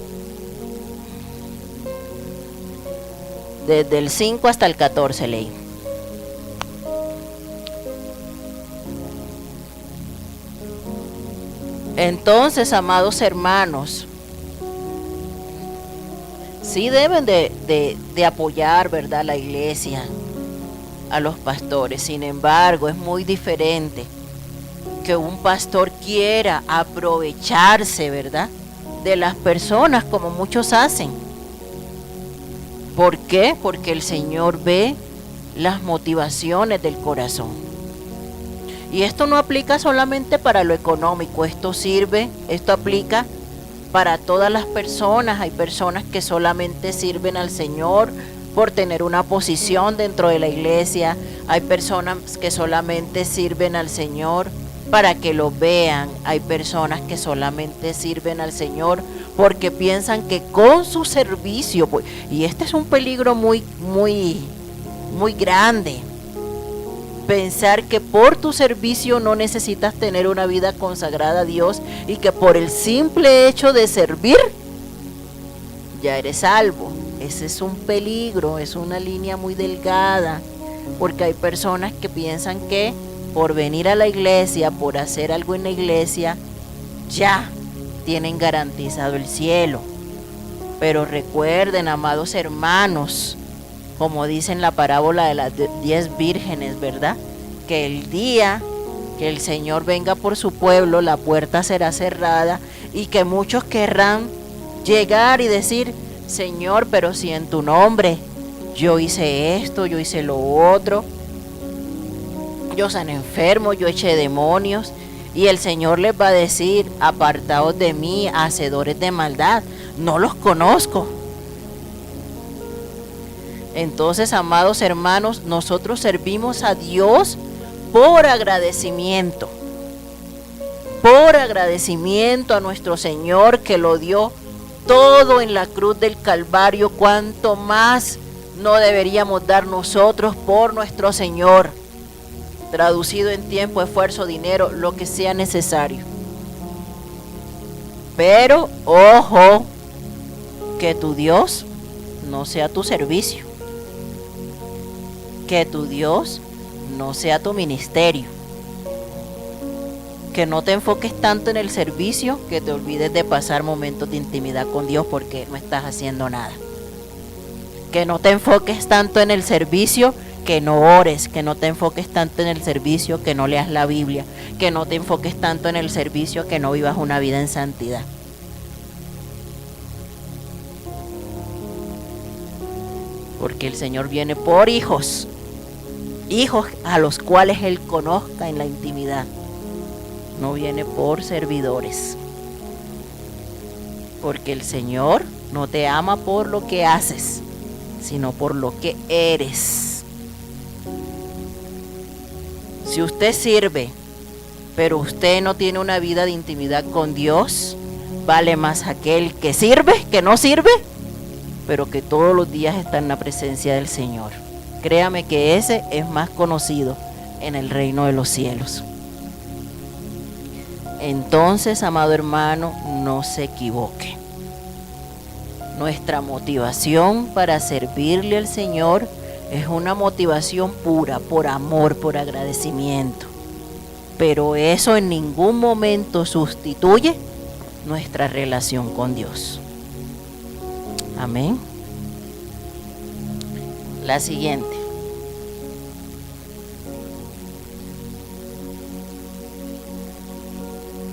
desde el 5 hasta el 14 leí. Entonces, amados hermanos, sí deben de apoyar, ¿verdad?, la iglesia, a los pastores. Sin embargo, es muy diferente que un pastor quiera aprovecharse, ¿verdad?, de las personas, como muchos hacen. ¿Por qué? Porque el Señor ve las motivaciones del corazón. Y esto no aplica solamente para lo económico, esto aplica para todas las personas. Hay personas que solamente sirven al Señor por tener una posición dentro de la iglesia. Hay personas que solamente sirven al Señor para que lo vean. Hay personas que solamente sirven al Señor porque piensan que con su servicio, y este es un peligro muy, muy, muy grande. Pensar que por tu servicio no necesitas tener una vida consagrada a Dios y que por el simple hecho de servir ya eres salvo. Ese es un peligro, es una línea muy delgada, porque hay personas que piensan que por venir a la iglesia, por hacer algo en la iglesia, ya tienen garantizado el cielo. Pero recuerden, amados hermanos, como dice en la parábola de las 10 vírgenes, ¿verdad?, que el día que el Señor venga por su pueblo, la puerta será cerrada y que muchos querrán llegar y decir: Señor, pero si en tu nombre yo hice esto, yo hice lo otro, yo sané enfermos, yo eché demonios. Y el Señor les va a decir: apartaos de mí, hacedores de maldad, no los conozco. Entonces, amados hermanos, nosotros servimos a Dios por agradecimiento a nuestro Señor, que lo dio todo en la cruz del Calvario. Cuánto más no deberíamos dar nosotros por nuestro Señor, traducido en tiempo, esfuerzo, dinero, lo que sea necesario. Pero ojo, que tu Dios no sea tu servicio, que tu Dios no sea tu ministerio, que no te enfoques tanto en el servicio que te olvides de pasar momentos de intimidad con Dios, porque no estás haciendo nada. Que no te enfoques tanto en el servicio que no ores, que no te enfoques tanto en el servicio que no leas la Biblia, que no te enfoques tanto en el servicio que no vivas una vida en santidad. Porque el Señor viene por hijos a los cuales Él conozca en la intimidad. No viene por servidores. Porque el Señor no te ama por lo que haces, sino por lo que eres. Si usted sirve, pero usted no tiene una vida de intimidad con Dios, vale más aquel que sirve, que no sirve, pero que todos los días está en la presencia del Señor. Créame que ese es más conocido en el reino de los cielos. Entonces, amado hermano, no se equivoque. Nuestra motivación para servirle al Señor es una motivación pura, por amor, por agradecimiento. Pero eso en ningún momento sustituye nuestra relación con Dios. Amén. La siguiente.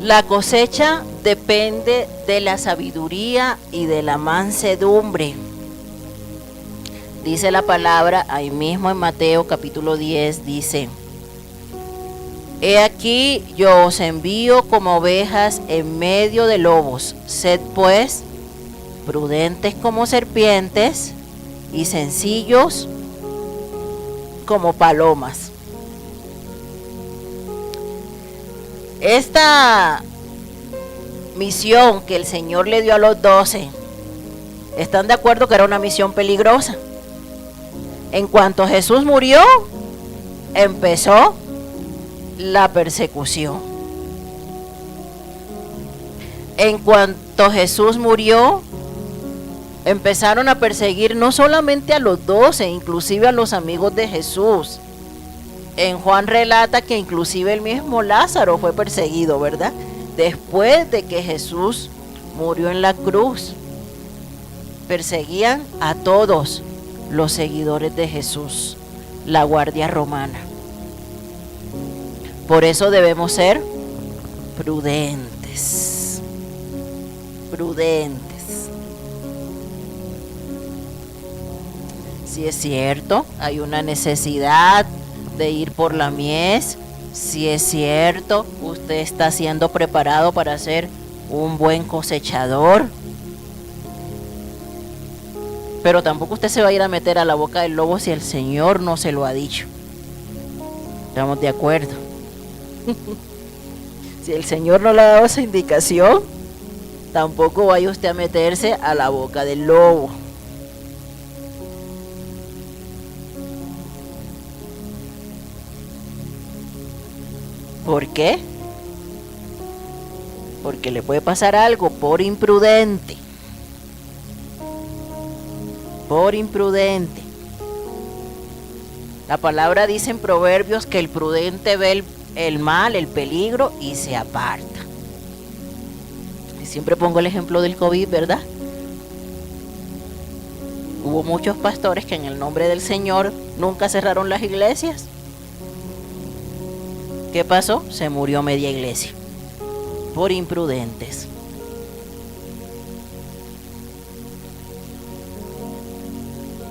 La cosecha depende de la sabiduría y de la mansedumbre. Dice la palabra ahí mismo en Mateo capítulo 10, dice: He aquí yo os envío como ovejas en medio de lobos. Sed pues prudentes como serpientes y sencillos como palomas. Esta misión que el Señor le dio a los 12, ¿están de acuerdo que era una misión peligrosa? En cuanto Jesús murió, empezó la persecución. En cuanto Jesús murió, empezaron a perseguir no solamente a los 12, inclusive a los amigos de Jesús. En Juan relata que inclusive el mismo Lázaro fue perseguido, ¿verdad? Después de que Jesús murió en la cruz, perseguían a todos los seguidores de Jesús, la guardia romana. Por eso debemos ser prudentes. Si es cierto, hay una necesidad de ir por la mies. Si es cierto, usted está siendo preparado para ser un buen cosechador. Pero tampoco usted se va a ir a meter a la boca del lobo si el Señor no se lo ha dicho. ¿Estamos de acuerdo? Si el Señor no le ha dado esa indicación, tampoco vaya usted a meterse a la boca del lobo. ¿Por qué? Porque le puede pasar algo por imprudente. Por imprudente. La palabra dice en Proverbios que el prudente ve el mal, el peligro y se aparta. Y siempre pongo el ejemplo del COVID, ¿verdad? Hubo muchos pastores que en el nombre del Señor nunca cerraron las iglesias. ¿Qué pasó? Se murió media iglesia por imprudentes.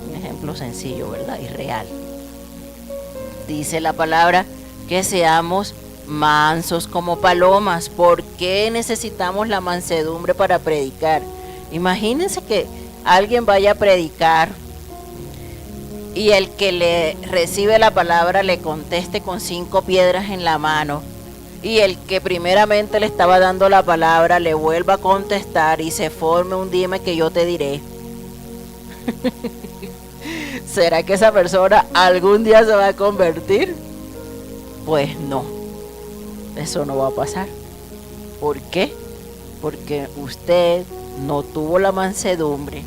Un ejemplo sencillo, ¿verdad? Y real. Dice la palabra que seamos mansos como palomas. ¿Por qué necesitamos la mansedumbre para predicar? Imagínense que alguien vaya a predicar y el que le recibe la palabra le conteste con 5 piedras en la mano, y el que primeramente le estaba dando la palabra le vuelva a contestar y se forme un dime que yo te diré. ¿Será que esa persona algún día se va a convertir? Pues no, eso no va a pasar. ¿Por qué? Porque usted no tuvo la mansedumbre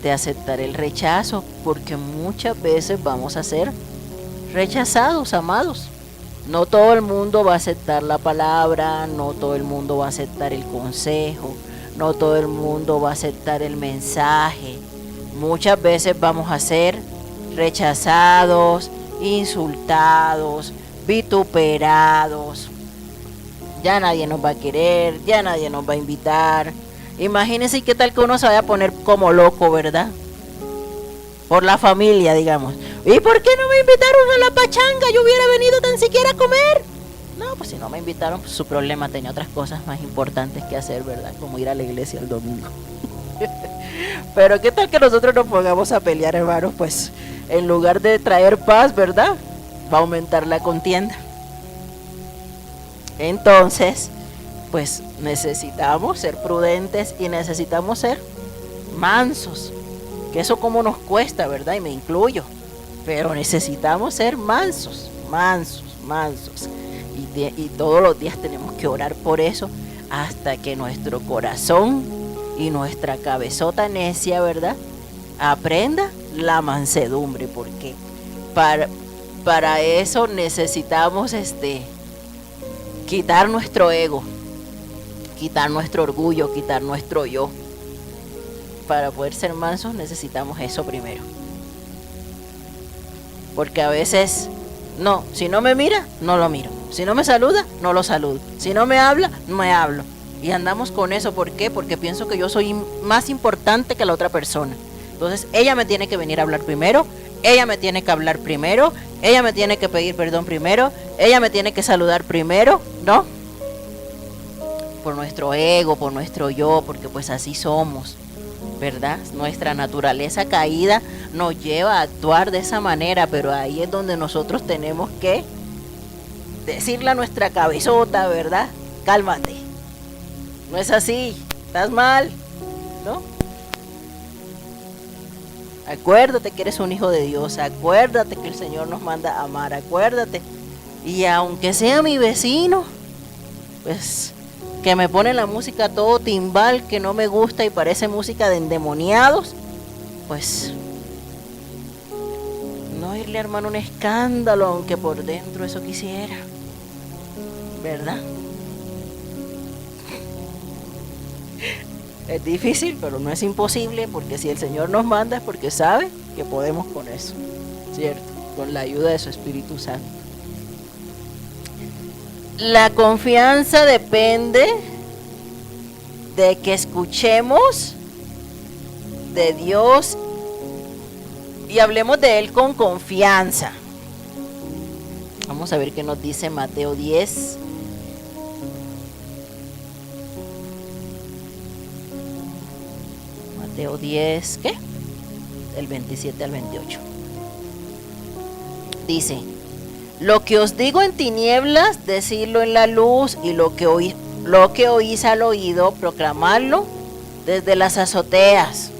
de aceptar el rechazo, porque muchas veces vamos a ser rechazados, amados. No todo el mundo va a aceptar la palabra, no todo el mundo va a aceptar el consejo, no todo el mundo va a aceptar el mensaje. Muchas veces vamos a ser rechazados, insultados, vituperados. Ya nadie nos va a querer, ya nadie nos va a invitar. Imagínense qué tal que uno se vaya a poner como loco, ¿verdad? Por la familia, digamos. ¿Y por qué no me invitaron a la pachanga? Yo hubiera venido tan siquiera a comer. No, pues si no me invitaron, pues su problema, tenía otras cosas más importantes que hacer, ¿verdad? Como ir a la iglesia el domingo. Pero qué tal que nosotros nos pongamos a pelear, hermanos, pues en lugar de traer paz, ¿verdad? Va a aumentar la contienda. Entonces, pues necesitamos ser prudentes y necesitamos ser mansos. Que eso como nos cuesta, ¿verdad? Y me incluyo. Pero necesitamos ser mansos, mansos, mansos. Y todos los días tenemos que orar por eso hasta que nuestro corazón y nuestra cabezota necia, ¿verdad?, aprenda la mansedumbre, porque para eso necesitamos quitar nuestro ego, quitar nuestro orgullo, quitar nuestro yo. Para poder ser mansos necesitamos eso primero. Porque a veces, no, si no me mira, no lo miro. Si no me saluda, no lo saludo. Si no me habla, no me hablo. Y andamos con eso, ¿por qué? Porque pienso que yo soy más importante que la otra persona. Entonces ella me tiene que venir a hablar primero, ella me tiene que hablar primero, ella me tiene que pedir perdón primero, ella me tiene que saludar primero, ¿no? Por nuestro ego, por nuestro yo, porque pues así somos, ¿verdad? Nuestra naturaleza caída nos lleva a actuar de esa manera, pero ahí es donde nosotros tenemos que decirle a nuestra cabezota, ¿verdad? Cálmate, no es así, estás mal, ¿no? Acuérdate que eres un hijo de Dios, acuérdate que el Señor nos manda a amar, acuérdate. Y aunque sea mi vecino, pues que me pone la música todo timbal que no me gusta y parece música de endemoniados, pues no irle, hermano, un escándalo, aunque por dentro eso quisiera, ¿verdad? Es difícil, pero no es imposible, porque si el Señor nos manda es porque sabe que podemos con eso, ¿cierto? Con la ayuda de su Espíritu Santo. La confianza depende de que escuchemos de Dios y hablemos de Él con confianza. Vamos a ver qué nos dice Mateo 10. Mateo 10, ¿qué? Del 27 al 28. Dice: lo que os digo en tinieblas, decidlo en la luz, y lo que oís al oído, proclamadlo desde las azoteas.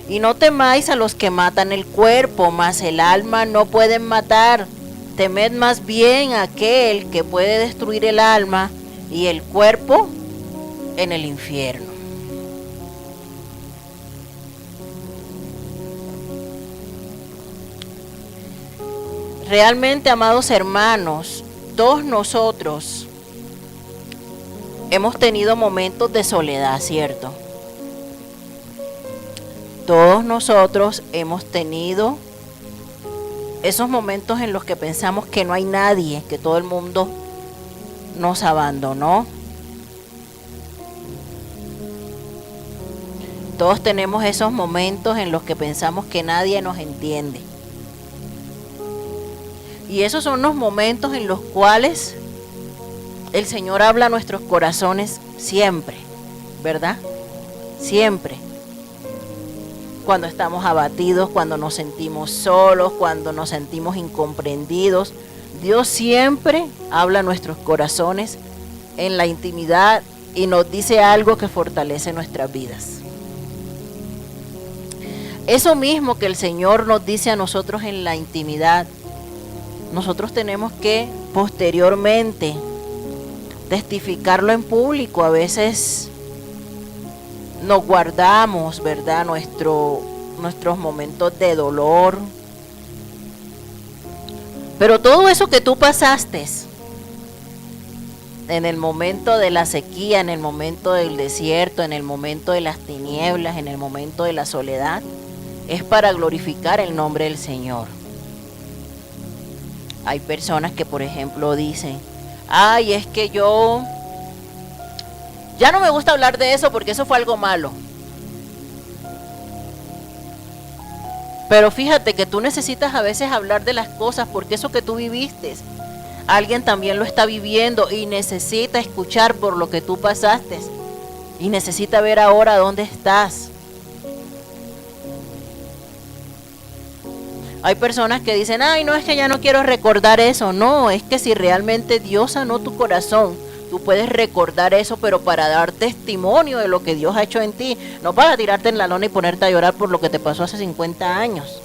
Y no temáis a los que matan el cuerpo, mas el alma no pueden matar. Temed más bien a aquel que puede destruir el alma y el cuerpo en el infierno. Realmente, amados hermanos, todos nosotros hemos tenido momentos de soledad, ¿cierto? Todos nosotros hemos tenido esos momentos en los que pensamos que no hay nadie, que todo el mundo nos abandonó. Todos tenemos esos momentos en los que pensamos que nadie nos entiende. Y esos son los momentos en los cuales el Señor habla a nuestros corazones siempre, ¿verdad? Siempre. cuando estamos abatidos, cuando nos sentimos solos, cuando nos sentimos incomprendidos. Dios siempre habla a nuestros corazones en la intimidad y nos dice algo que fortalece nuestras vidas. Eso mismo que el Señor nos dice a nosotros en la intimidad, nosotros tenemos que posteriormente testificarlo en público. A veces nos guardamos, ¿verdad?, nuestros momentos de dolor. Pero todo eso que tú pasaste en el momento de la sequía, en el momento del desierto, en el momento de las tinieblas, en el momento de la soledad, es para glorificar el nombre del Señor. Hay personas que, por ejemplo, dicen: ay, es que yo ya no me gusta hablar de eso porque eso fue algo malo. Pero fíjate que tú necesitas a veces hablar de las cosas porque eso que tú viviste, alguien también lo está viviendo y necesita escuchar por lo que tú pasaste y necesita ver ahora dónde estás. Hay personas que dicen: ay, no, es que ya no quiero recordar eso. No, es que si realmente Dios sanó tu corazón, tú puedes recordar eso, pero para dar testimonio de lo que Dios ha hecho en ti, no para tirarte en la lona y ponerte a llorar por lo que te pasó hace 50 años.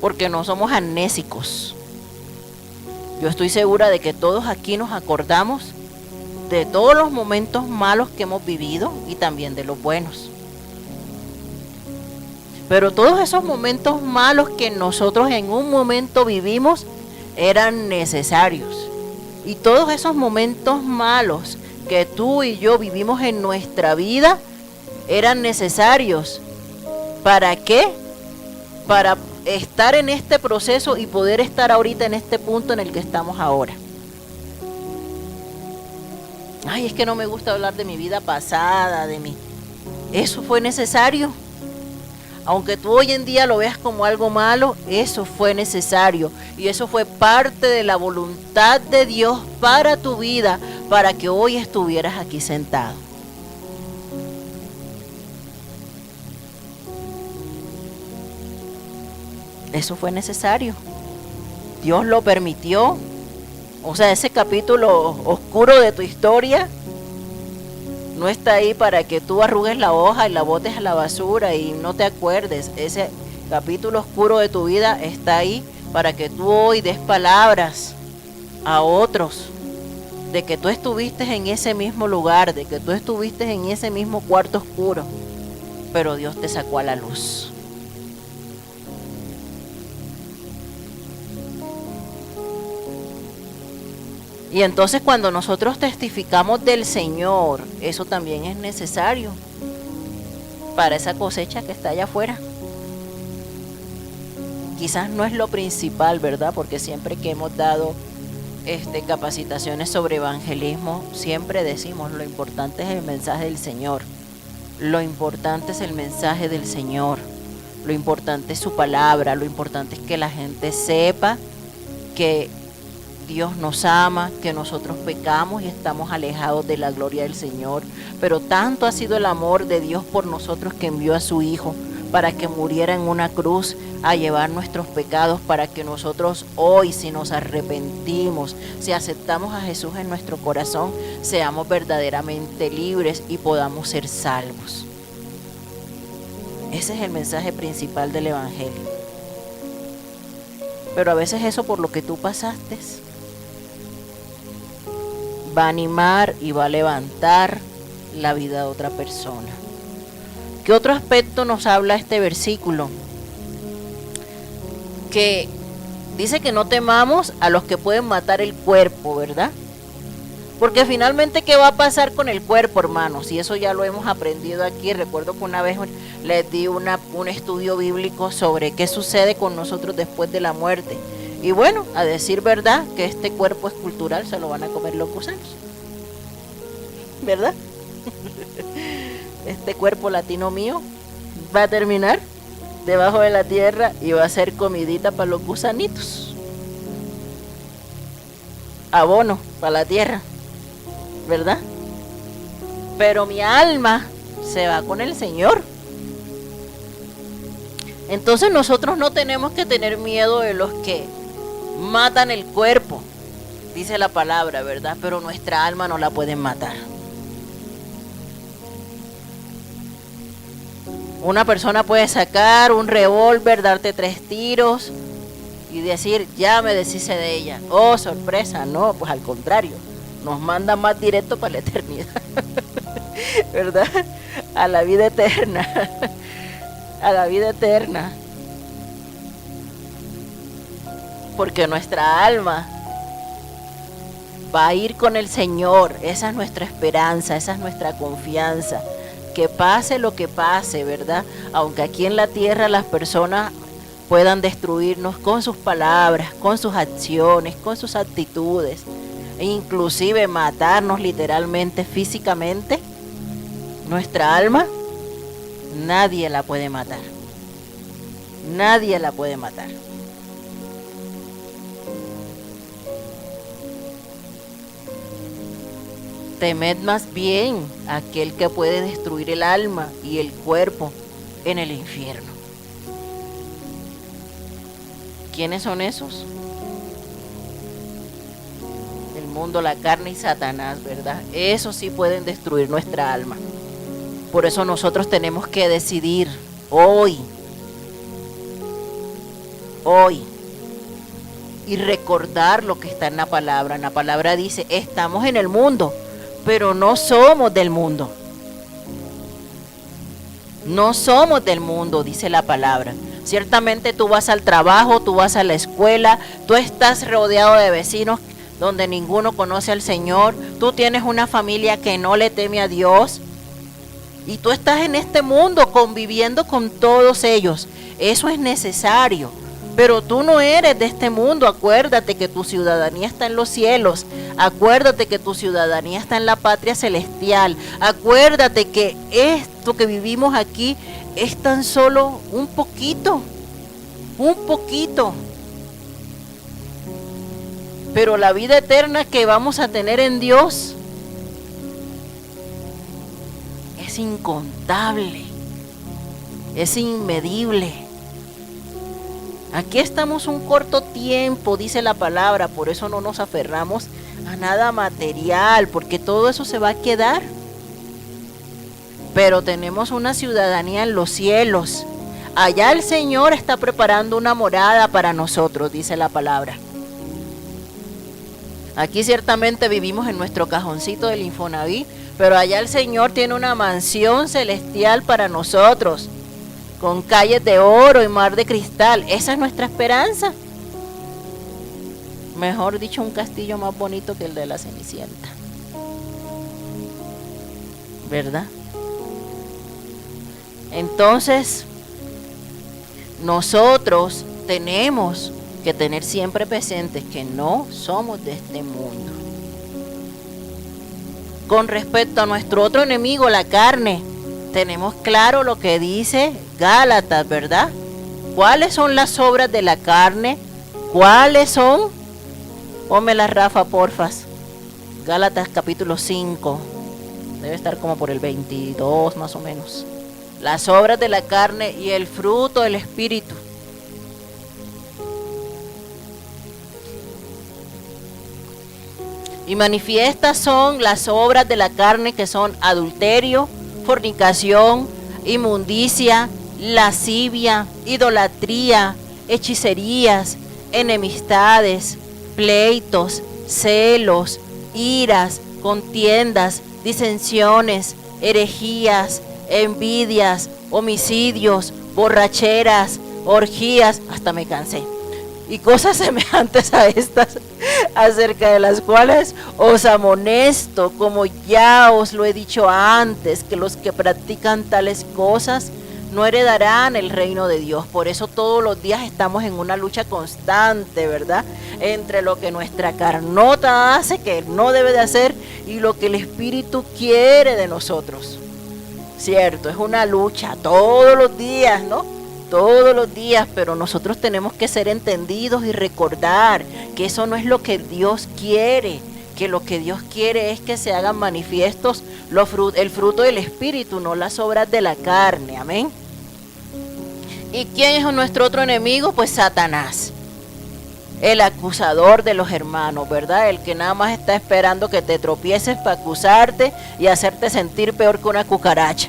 Porque no somos amnésicos. Yo estoy segura de que todos aquí nos acordamos de todos los momentos malos que hemos vivido y también de los buenos. Pero todos esos momentos malos que nosotros en un momento vivimos eran necesarios. Y todos esos momentos malos que tú y yo vivimos en nuestra vida eran necesarios. ¿Para qué? Para estar en este proceso y poder estar ahorita en este punto en el que estamos ahora. Ay, es que no me gusta hablar de mi vida pasada, de mí. Eso fue necesario. Aunque tú hoy en día lo veas como algo malo, eso fue necesario. Y eso fue parte de la voluntad de Dios para tu vida, para que hoy estuvieras aquí sentado. Eso fue necesario. Dios lo permitió. O sea, ese capítulo oscuro de tu historia no está ahí para que tú arrugues la hoja y la botes a la basura y no te acuerdes. Ese capítulo oscuro de tu vida está ahí para que tú hoy des palabras a otros de que tú estuviste en ese mismo lugar, de que tú estuviste en ese mismo cuarto oscuro, pero Dios te sacó a la luz. Y entonces cuando nosotros testificamos del Señor, eso también es necesario para esa cosecha que está allá afuera. Quizás no es lo principal, ¿verdad? Porque siempre que hemos dado capacitaciones sobre evangelismo, siempre decimos: lo importante es el mensaje del Señor. Lo importante es el mensaje del Señor. Lo importante es su palabra. Lo importante es que la gente sepa que Dios nos ama, que nosotros pecamos y estamos alejados de la gloria del Señor. Pero tanto ha sido el amor de Dios por nosotros que envió a su Hijo para que muriera en una cruz a llevar nuestros pecados, para que nosotros hoy, si nos arrepentimos, si aceptamos a Jesús en nuestro corazón, seamos verdaderamente libres y podamos ser salvos. Ese es el mensaje principal del Evangelio. Pero a veces eso por lo que tú pasaste va a animar y va a levantar la vida de otra persona. ¿Qué otro aspecto nos habla este versículo? Que dice que no temamos a los que pueden matar el cuerpo, ¿verdad? Porque finalmente, ¿qué va a pasar con el cuerpo, hermanos? Y eso ya lo hemos aprendido aquí. Recuerdo que una vez les di un estudio bíblico sobre qué sucede con nosotros después de la muerte. Y bueno, a decir verdad, que este cuerpo escultural se lo van a comer los gusanos, ¿verdad? Este cuerpo latino mío va a terminar debajo de la tierra y va a ser comidita para los gusanitos, abono para la tierra, ¿verdad? pero mi alma se va con el Señor. Entonces nosotros no tenemos que tener miedo de los que matan el cuerpo, dice la palabra, ¿verdad? Pero nuestra alma no la pueden matar. Una persona puede sacar un revólver, darte 3 tiros y decir, ya me deshice de ella. Oh, sorpresa, no, pues al contrario, nos manda más directo para la eternidad, ¿verdad? A la vida eterna, a la vida eterna. Porque nuestra alma va a ir con el Señor. Esa es nuestra esperanza, esa es nuestra confianza. Que pase lo que pase, ¿verdad? Aunque aquí en la tierra las personas puedan destruirnos con sus palabras, con sus acciones, con sus actitudes, e inclusive matarnos literalmente, físicamente, nuestra alma, nadie la puede matar. Nadie la puede matar. Temed más bien a aquel que puede destruir el alma y el cuerpo en el infierno. ¿Quiénes son esos? El mundo, la carne y Satanás, ¿verdad? Esos sí pueden destruir nuestra alma. Por eso nosotros tenemos que decidir hoy, y recordar lo que está en la palabra. En la palabra dice, estamos en el mundo, pero no somos del mundo. No somos del mundo, dice la palabra. Ciertamente tú vas al trabajo, tú vas a la escuela, tú estás rodeado de vecinos donde ninguno conoce al Señor, tú tienes una familia que no le teme a Dios y tú estás en este mundo conviviendo con todos ellos. Eso es necesario. Pero tú no eres de este mundo. Acuérdate que tu ciudadanía está en los cielos. Acuérdate que tu ciudadanía está en la patria celestial. Acuérdate que esto que vivimos aquí es tan solo un poquito. Pero la vida eterna que vamos a tener en Dios es incontable. Es inmedible. Aquí estamos un corto tiempo, dice la palabra, por eso no nos aferramos a nada material, porque todo eso se va a quedar. Pero tenemos una ciudadanía en los cielos. Allá el Señor está preparando una morada para nosotros, dice la palabra. Aquí ciertamente vivimos en nuestro cajoncito del Infonavit, pero allá el Señor tiene una mansión celestial para nosotros, con calles de oro y mar de cristal. Esa es nuestra esperanza. Mejor dicho, un castillo más bonito que el de la Cenicienta, ¿verdad? Entonces, nosotros tenemos que tener siempre presentes que no somos de este mundo. Con respecto a nuestro otro enemigo, la carne, tenemos claro lo que dice Gálatas, ¿verdad? ¿Cuáles son las obras de la carne? ¿Cuáles son? Pónmela, Rafa, porfas. Gálatas capítulo 5. Debe estar como por el 22 más o menos. Las obras de la carne y el fruto del Espíritu. Y manifiestas son las obras de la carne, que son adulterio, fornicación, inmundicia, lascivia, idolatría, hechicerías, enemistades, pleitos, celos, iras, contiendas, disensiones, herejías, envidias, homicidios, borracheras, orgías, hasta me cansé, y cosas semejantes a estas, acerca de las cuales os amonesto, como ya os lo he dicho antes, que los que practican tales cosas no heredarán el reino de Dios. Por eso todos los días estamos en una lucha constante, ¿verdad? Entre lo que nuestra carnota hace, que no debe de hacer, y lo que el Espíritu quiere de nosotros. Cierto, es una lucha todos los días, ¿no? Todos los días, pero nosotros tenemos que ser entendidos y recordar que eso no es lo que Dios quiere, que lo que Dios quiere es que se hagan manifiestos el fruto del Espíritu, no las obras de la carne. Amén. ¿Y quién es nuestro otro enemigo? Pues Satanás, el acusador de los hermanos, ¿verdad? El que nada más está esperando que te tropieces para acusarte y hacerte sentir peor que una cucaracha.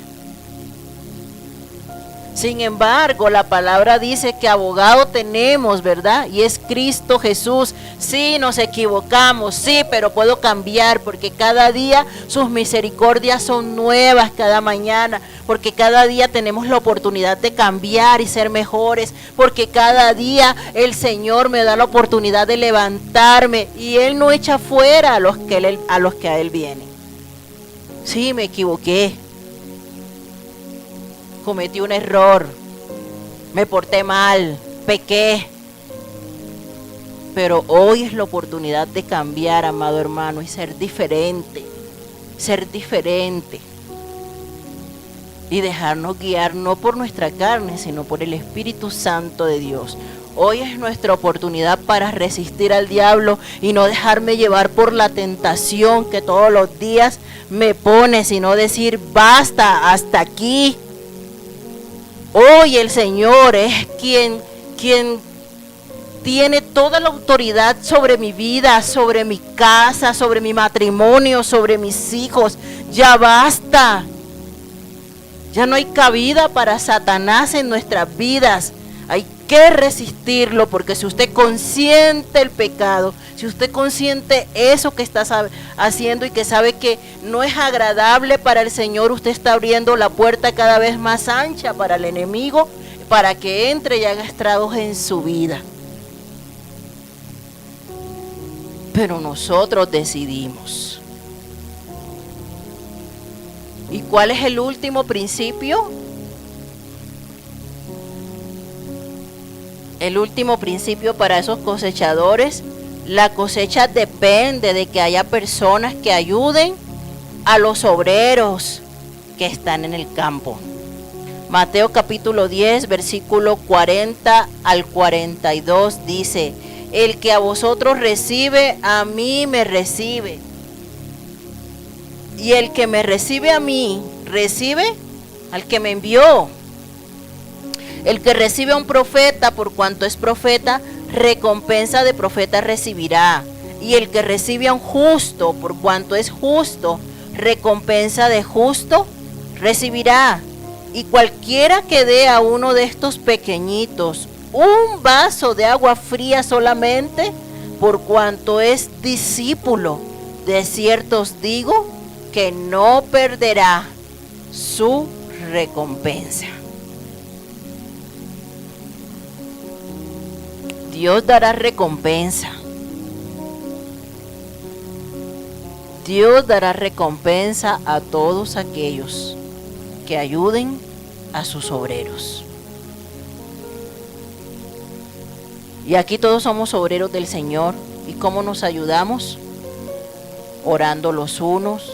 Sin embargo, la palabra dice que abogado tenemos, ¿verdad? Y es Cristo Jesús. Sí, nos equivocamos, sí, pero puedo cambiar porque cada día sus misericordias son nuevas cada mañana, porque cada día tenemos la oportunidad de cambiar y ser mejores, porque cada día el Señor me da la oportunidad de levantarme y Él no echa fuera a los que a Él vienen. Sí, me equivoqué. Cometí un error, me porté mal, pequé, pero hoy es la oportunidad de cambiar, amado hermano, y ser diferente y dejarnos guiar no por nuestra carne, sino por el Espíritu Santo de Dios. Hoy es nuestra oportunidad para resistir al diablo y no dejarme llevar por la tentación que todos los días me pone, sino decir basta, hasta aquí. Hoy el Señor es quien tiene toda la autoridad sobre mi vida, sobre mi casa, sobre mi matrimonio, sobre mis hijos. Ya basta. Ya no hay cabida para Satanás en nuestras vidas. Hay que resistirlo, porque si usted consiente el pecado, si usted consiente eso que está haciendo y que sabe que no es agradable para el Señor, usted está abriendo la puerta cada vez más ancha para el enemigo, para que entre y haga estragos en su vida. Pero nosotros decidimos. ¿Y cuál es el último principio? El último principio para esos cosechadores: la cosecha depende de que haya personas que ayuden a los obreros que están en el campo. Mateo capítulo 10, versículo 40 al 42 dice: el que a vosotros recibe, a mí me recibe. Y el que me recibe a mí, recibe al que me envió. El que recibe a un profeta, por cuanto es profeta, recompensa de profeta recibirá. Y el que recibe a un justo, por cuanto es justo, recompensa de justo recibirá. Y cualquiera que dé a uno de estos pequeñitos un vaso de agua fría solamente, por cuanto es discípulo, de cierto os digo que no perderá su recompensa. Dios dará recompensa. Dios dará recompensa a todos aquellos que ayuden a sus obreros. Y aquí todos somos obreros del Señor. ¿Y cómo nos ayudamos? Orando los unos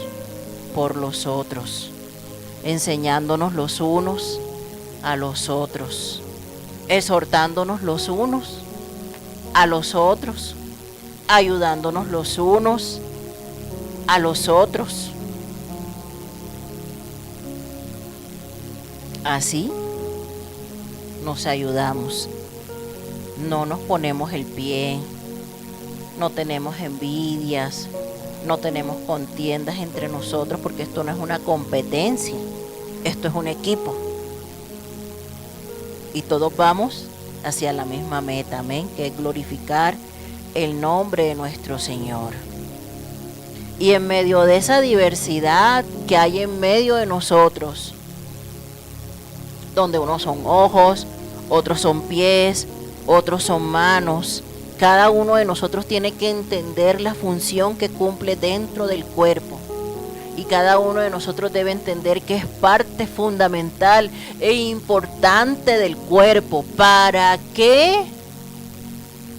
por los otros, enseñándonos los unos a los otros, exhortándonos los unos a los otros, ayudándonos los unos a los otros. Así nos ayudamos. No nos ponemos el pie, no tenemos envidias, no tenemos contiendas entre nosotros, porque esto no es una competencia, esto es un equipo. Y todos vamos hacia la misma meta, amén, que es glorificar el nombre de nuestro Señor. Y en medio de esa diversidad que hay en medio de nosotros, donde unos son ojos, otros son pies, otros son manos, cada uno de nosotros tiene que entender la función que cumple dentro del cuerpo. Y cada uno de nosotros debe entender que es parte fundamental e importante del cuerpo. ¿Para qué?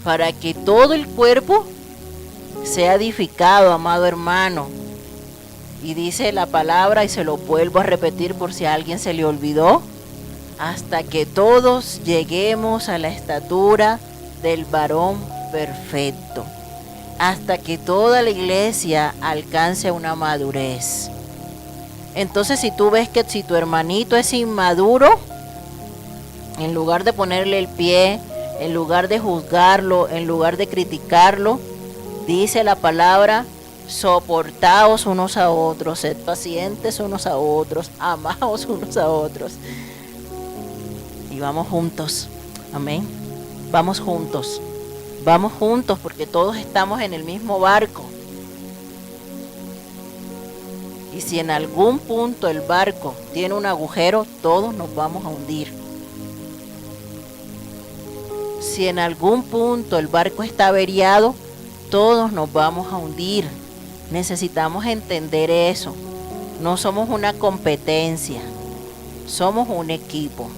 Para que todo el cuerpo sea edificado, amado hermano. Y dice la palabra, y se lo vuelvo a repetir por si a alguien se le olvidó: hasta que todos lleguemos a la estatura del varón perfecto. hasta que toda la iglesia alcance una madurez. Entonces, si tú ves que si tu hermanito es inmaduro, en lugar de ponerle el pie, en lugar de juzgarlo, en lugar de criticarlo, dice la palabra: soportaos unos a otros, sed pacientes unos a otros, amaos unos a otros. Y vamos juntos, amén. Vamos juntos porque todos estamos en el mismo barco. Y si en algún punto el barco tiene un agujero, todos nos vamos a hundir. Si en algún punto el barco está averiado, todos nos vamos a hundir. Necesitamos entender eso. No somos una competencia, somos un equipo.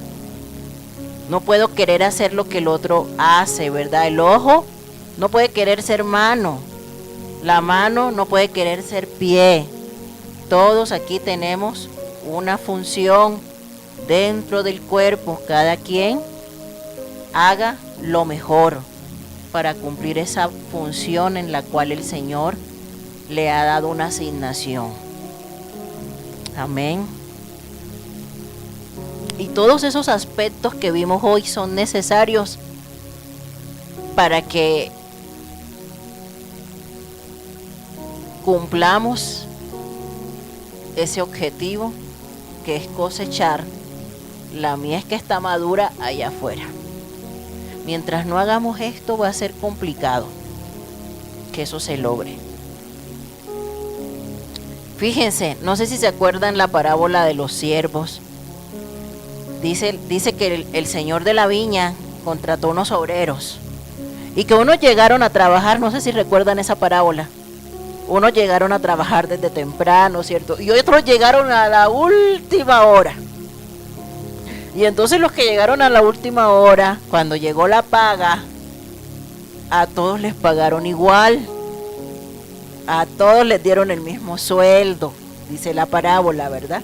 No puedo querer hacer lo que el otro hace, ¿verdad? El ojo no puede querer ser mano, la mano no puede querer ser pie. Todos aquí tenemos una función dentro del cuerpo. Cada quien haga lo mejor para cumplir esa función en la cual el Señor le ha dado una asignación. Amén. Y todos esos aspectos que vimos hoy son necesarios para que cumplamos ese objetivo, que es cosechar la mies que está madura allá afuera. Mientras no hagamos esto, va a ser complicado que eso se logre. Fíjense, no sé si se acuerdan la parábola de los siervos. Dice que el señor de la viña contrató unos obreros y que unos llegaron a trabajar, no sé si recuerdan esa parábola. Unos llegaron a trabajar desde temprano, ¿cierto? Y otros llegaron a la última hora. Y entonces los que llegaron a la última hora, cuando llegó la paga, a todos les pagaron igual. A todos les dieron el mismo sueldo, dice la parábola, ¿verdad?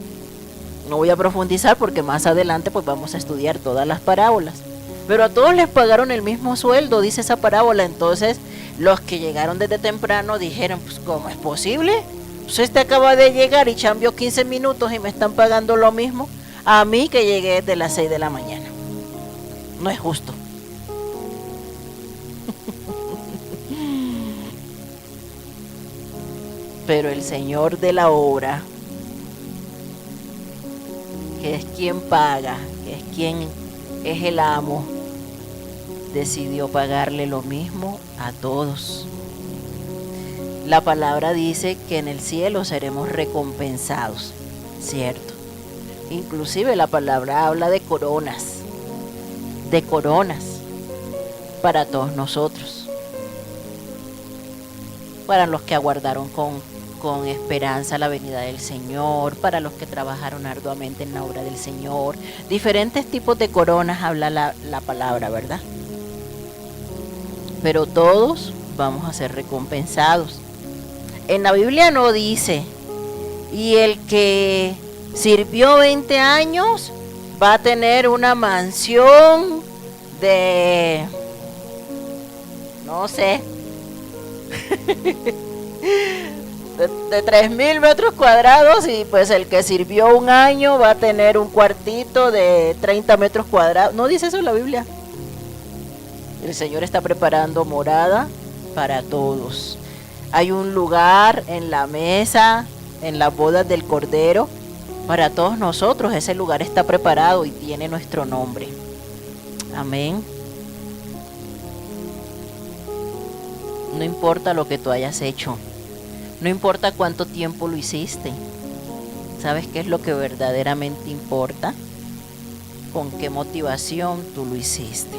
No voy a profundizar porque más adelante pues vamos a estudiar todas las parábolas. Pero a todos les pagaron el mismo sueldo, dice esa parábola. Entonces los que llegaron desde temprano dijeron: pues ¿cómo es posible? Pues este acaba de llegar y chambeó 15 minutos y me están pagando lo mismo a mí que llegué desde las 6 de la mañana. No es justo. Pero el Señor de la obra, que es quien paga, que es quien es el amo, decidió pagarle lo mismo a todos. La palabra dice que en el cielo seremos recompensados, ¿cierto? Inclusive la palabra habla de coronas para todos nosotros, para los que aguardaron con esperanza la venida del Señor, para los que trabajaron arduamente en la obra del Señor. Diferentes tipos de coronas habla la palabra, ¿verdad? Pero todos vamos a ser recompensados. En la Biblia no dice: y el que sirvió 20 años va a tener una mansión de, no sé, de 3,000 metros cuadrados, y pues el que sirvió un año va a tener un cuartito de 30 metros cuadrados. No dice eso en la Biblia. El Señor está preparando morada para todos. Hay un lugar en la mesa, en las bodas del Cordero, para todos nosotros. Ese lugar está preparado y tiene nuestro nombre. Amén. No importa lo que tú hayas hecho, no importa cuánto tiempo lo hiciste. ¿Sabes qué es lo que verdaderamente importa? ¿Con qué motivación tú lo hiciste?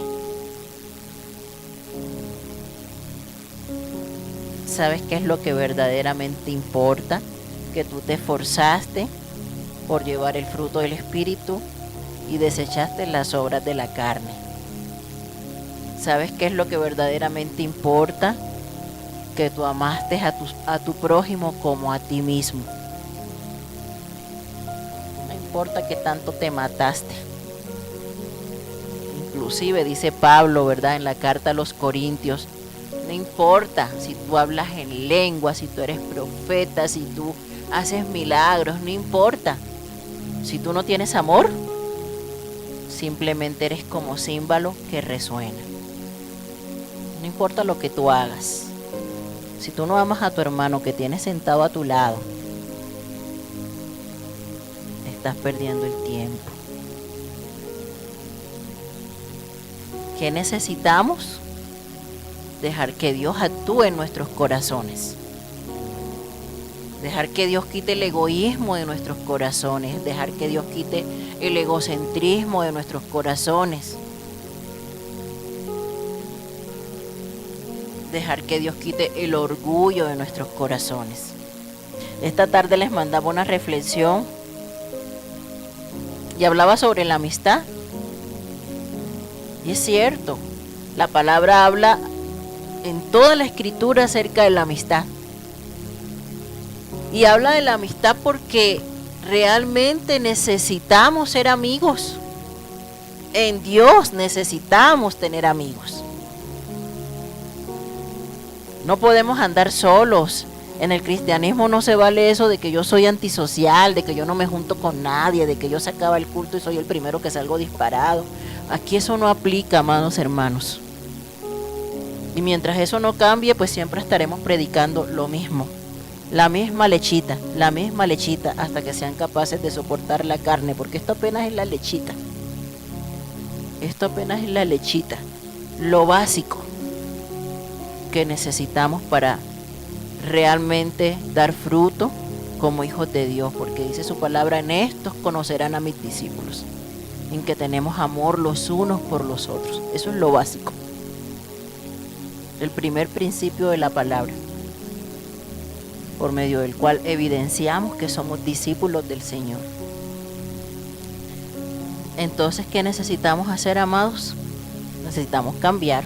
¿Sabes qué es lo que verdaderamente importa? Que tú te esforzaste por llevar el fruto del Espíritu y desechaste las obras de la carne. ¿Sabes qué es lo que verdaderamente importa? Que tú amaste a tu prójimo como a ti mismo. No importa que tanto te mataste. Inclusive dice Pablo, ¿verdad?, en la carta a los Corintios: No importa si tú hablas en lengua, si tú eres profeta, si tú haces milagros, no importa. Si tú no tienes amor, simplemente eres como címbalo que resuena. No importa lo que tú hagas. Si tú no amas a tu hermano que tienes sentado a tu lado, estás perdiendo el tiempo. ¿Qué necesitamos? Dejar que Dios actúe en nuestros corazones. Dejar que Dios quite el egoísmo de nuestros corazones. Dejar que Dios quite el egocentrismo de nuestros corazones. Dejar que Dios quite el orgullo de nuestros corazones. Esta tarde les mandaba una reflexión y hablaba sobre la amistad. Y es cierto, la palabra habla en toda la escritura acerca de la amistad. Y habla de la amistad porque realmente necesitamos ser amigos. En Dios necesitamos tener amigos. No podemos andar solos. En el cristianismo no se vale eso de que yo soy antisocial, de que yo no me junto con nadie, de que yo se acaba el culto y soy el primero que salgo disparado. Aquí eso no aplica, amados hermanos. Y mientras eso no cambie, pues siempre estaremos predicando lo mismo. La misma lechita, hasta que sean capaces de soportar la carne, porque esto apenas es la lechita. Esto apenas es la lechita, lo básico que necesitamos para realmente dar fruto como hijos de Dios, porque dice su palabra: en estos conocerán a mis discípulos, en que tenemos amor los unos por los otros. Eso es lo básico, el primer principio de la palabra, por medio del cual evidenciamos que somos discípulos del Señor. Entonces, ¿qué necesitamos hacer, amados? Necesitamos cambiar.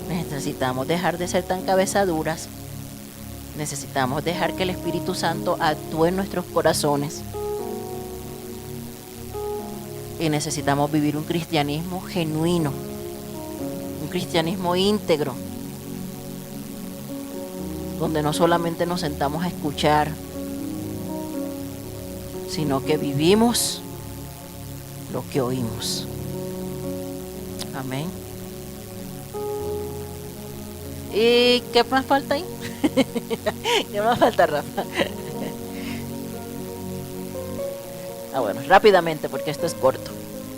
Necesitamos dejar de ser tan cabezaduras. Necesitamos dejar que el Espíritu Santo actúe en nuestros corazones. Y necesitamos vivir un cristianismo genuino, un cristianismo íntegro, donde no solamente nos sentamos a escuchar, sino que vivimos lo que oímos. Amén. ¿Y qué más falta ahí? ¿Qué más falta, Rafa? Bueno, rápidamente, porque esto es corto.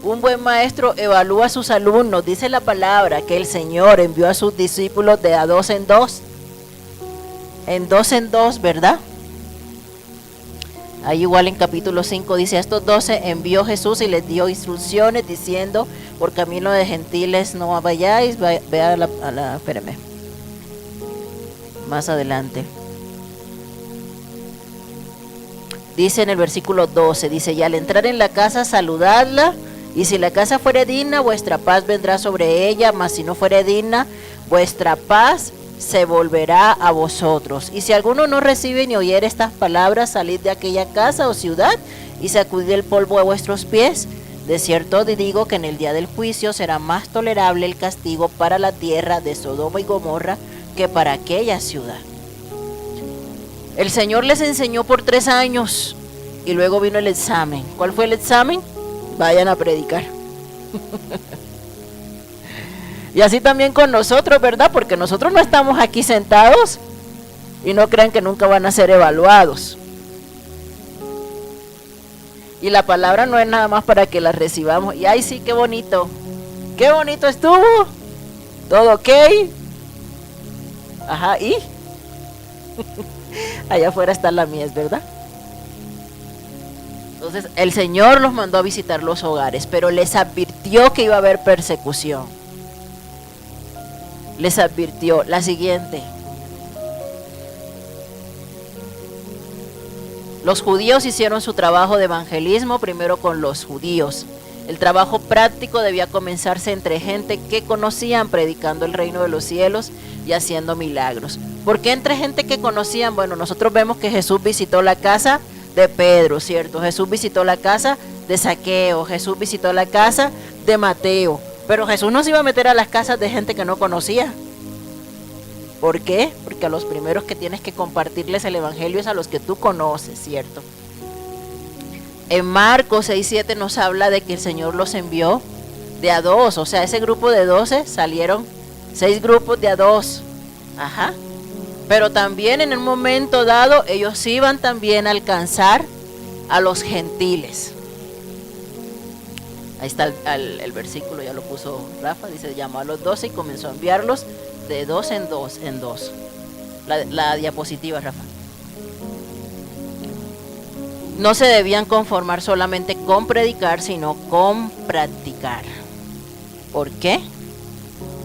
Un buen maestro evalúa a sus alumnos. Dice la palabra que el Señor envió a sus discípulos de a dos en dos. En dos, ¿verdad? Ahí igual en capítulo 5 dice: a estos 12 envió Jesús y les dio instrucciones diciendo: por camino de gentiles no vayáis. Vea espérame. Más adelante. Dice en el versículo 12, dice: y al entrar en la casa saludadla, y si la casa fuere digna, vuestra paz vendrá sobre ella, mas si no fuere digna, vuestra paz se volverá a vosotros. Y si alguno no recibe ni oyere estas palabras, salid de aquella casa o ciudad y sacudid el polvo de vuestros pies. De cierto os digo que en el día del juicio será más tolerable el castigo para la tierra de Sodoma y Gomorra que para aquella ciudad. El Señor les enseñó por 3 años y luego vino el examen. ¿Cuál fue el examen? Vayan a predicar. Y así también con nosotros, ¿verdad? Porque nosotros no estamos aquí sentados y no crean que nunca van a ser evaluados. Y la palabra no es nada más para que la recibamos. Y ay, sí, qué bonito estuvo. ¿Todo ok? Ajá, ¿y? Allá afuera está la mies, ¿verdad? Entonces el Señor los mandó a visitar los hogares, pero les advirtió que iba a haber persecución. Les advirtió. La siguiente: los judíos hicieron su trabajo de evangelismo primero con los judíos. El trabajo práctico debía comenzarse entre gente que conocían, predicando el reino de los cielos y haciendo milagros. ¿Por qué entre gente que conocían? Bueno, nosotros vemos que Jesús visitó la casa de Pedro, ¿cierto? Jesús visitó la casa de Zaqueo, Jesús visitó la casa de Mateo. Pero Jesús no se iba a meter a las casas de gente que no conocía. ¿Por qué? Porque a los primeros que tienes que compartirles el evangelio es a los que tú conoces, ¿cierto? En Marcos 6:7 nos habla de que el Señor los envió de a dos, o sea, ese grupo de 12 salieron 6 grupos de a 2. Ajá. Pero también en un momento dado ellos iban también a alcanzar a los gentiles. Ahí está el versículo, ya lo puso Rafa, dice, llamó a los 12 y comenzó a enviarlos de 2 en 2 en 2. La diapositiva, Rafa. No se debían conformar solamente con predicar, sino con practicar. ¿Por qué?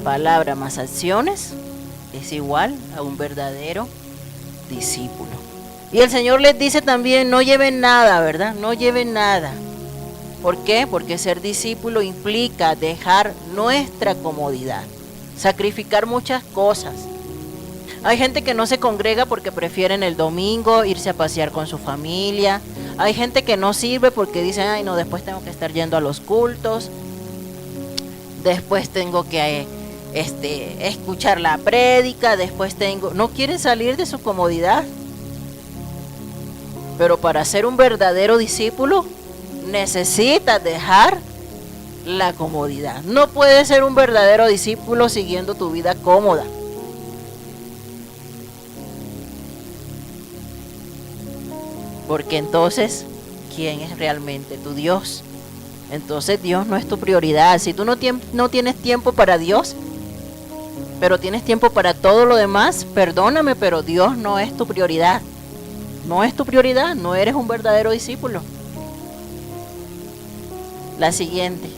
Palabra más acciones es igual a un verdadero discípulo. Y el Señor les dice también, no lleven nada, ¿verdad? No lleven nada. ¿Por qué? Porque ser discípulo implica dejar nuestra comodidad, sacrificar muchas cosas. Hay gente que no se congrega porque prefieren el domingo irse a pasear con su familia. Hay gente que no sirve porque dice, ay no, después tengo que estar yendo a los cultos. Después tengo que escuchar la prédica. No quieren salir de su comodidad. Pero para ser un verdadero discípulo necesitas dejar la comodidad. No puedes ser un verdadero discípulo siguiendo tu vida cómoda. Porque entonces, ¿quién es realmente tu Dios? Entonces Dios no es tu prioridad. Si tú no tienes tiempo para Dios, pero tienes tiempo para todo lo demás, perdóname, pero Dios no es tu prioridad. No es tu prioridad, no eres un verdadero discípulo. La siguiente.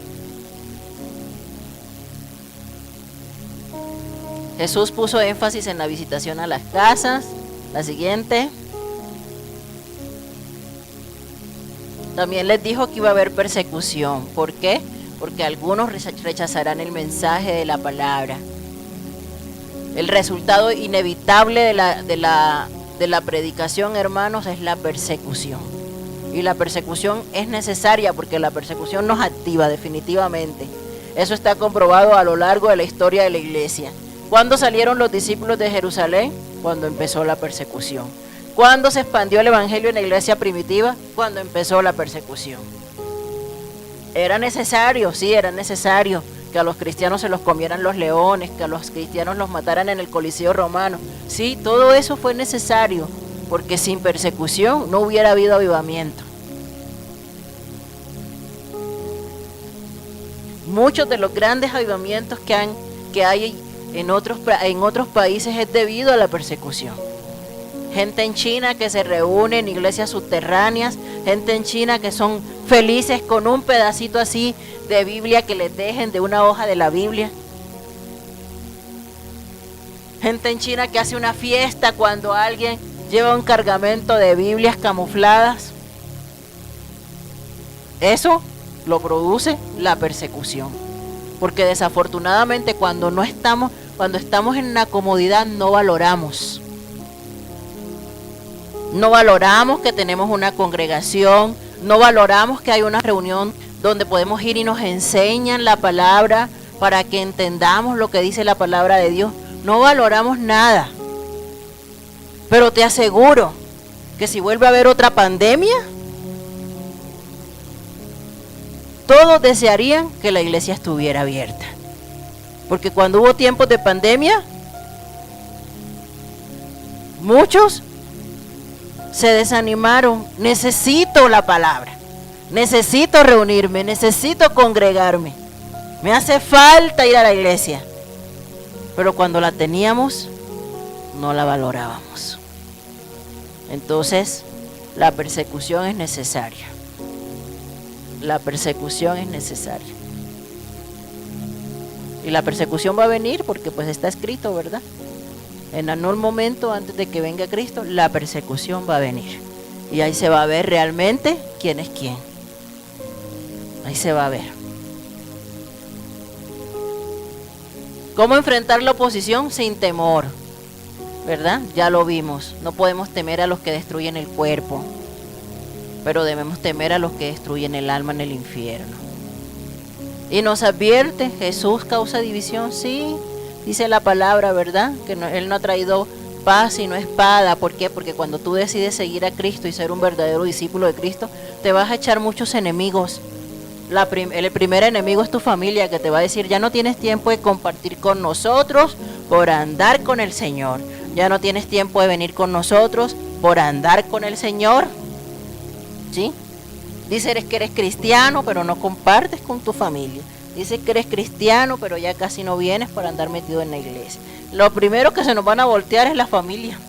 Jesús puso énfasis en la visitación a las casas. La siguiente. También les dijo que iba a haber persecución. ¿Por qué? Porque algunos rechazarán el mensaje de la palabra. El resultado inevitable de la predicación, hermanos, es la persecución. Y la persecución es necesaria porque la persecución nos activa definitivamente. Eso está comprobado a lo largo de la historia de la iglesia. ¿Cuándo salieron los discípulos de Jerusalén? Cuando empezó la persecución. ¿Cuándo se expandió el evangelio en la iglesia primitiva? Cuando empezó la persecución. Era necesario, sí, era necesario que a los cristianos se los comieran los leones, que a los cristianos los mataran en el Coliseo romano. Sí, todo eso fue necesario, porque sin persecución no hubiera habido avivamiento. Muchos de los grandes avivamientos que hay en otros países es debido a la persecución. Gente en China que se reúne en iglesias subterráneas, gente en China que son felices con un pedacito así de Biblia que les dejen, de una hoja de la Biblia. Gente en China que hace una fiesta cuando alguien lleva un cargamento de Biblias camufladas. Eso lo produce la persecución. Porque desafortunadamente cuando estamos en la comodidad no valoramos. No valoramos que tenemos una congregación, no valoramos que hay una reunión donde podemos ir y nos enseñan la palabra para que entendamos lo que dice la palabra de Dios. No valoramos nada. Pero te aseguro que si vuelve a haber otra pandemia, todos desearían que la iglesia estuviera abierta. Porque cuando hubo tiempos de pandemia, muchos se desanimaron. Necesito la palabra, necesito reunirme, necesito congregarme, me hace falta ir a la iglesia. Pero cuando la teníamos, no la valorábamos. Entonces, la persecución es necesaria. La persecución es necesaria. Y la persecución va a venir porque pues está escrito, ¿verdad? En algún momento antes de que venga Cristo, la persecución va a venir. Y ahí se va a ver realmente quién es quién. Ahí se va a ver. ¿Cómo enfrentar la oposición sin temor? ¿Verdad? Ya lo vimos. No podemos temer a los que destruyen el cuerpo, pero debemos temer a los que destruyen el alma en el infierno. Y nos advierte, Jesús causa división, sí, dice la palabra, ¿verdad? Que Él no ha traído paz y no espada. ¿Por qué? Porque cuando tú decides seguir a Cristo y ser un verdadero discípulo de Cristo, te vas a echar muchos enemigos. El primer enemigo es tu familia, que te va a decir, ya no tienes tiempo de compartir con nosotros por andar con el Señor. Ya no tienes tiempo de venir con nosotros por andar con el Señor. ¿Sí? Dices que eres cristiano, pero no compartes con tu familia. Dices que eres cristiano, pero ya casi no vienes por andar metido en la iglesia. Lo primero que se nos van a voltear es la familia.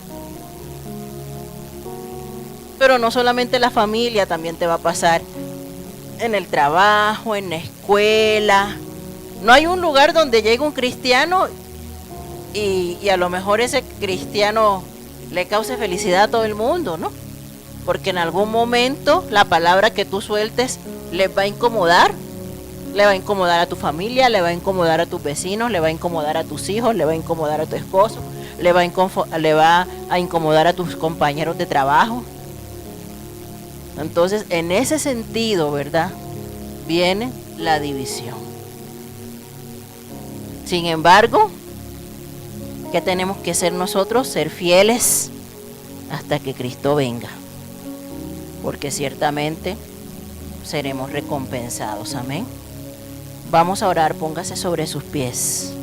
Pero no solamente la familia, también te va a pasar en el trabajo, en la escuela. No hay un lugar donde llegue un cristiano y a lo mejor ese cristiano le cause felicidad a todo el mundo, ¿no? Porque en algún momento la palabra que tú sueltes les va a incomodar. Le va a incomodar a tu familia, le va a incomodar a tus vecinos, le va a incomodar a tus hijos, le va a incomodar a tu esposo, le va a incomodar a tus compañeros de trabajo. Entonces, en ese sentido, ¿verdad? Viene la división. Sin embargo, ¿qué tenemos que hacer nosotros? Ser fieles hasta que Cristo venga. Porque ciertamente seremos recompensados. Amén. Vamos a orar, póngase sobre sus pies.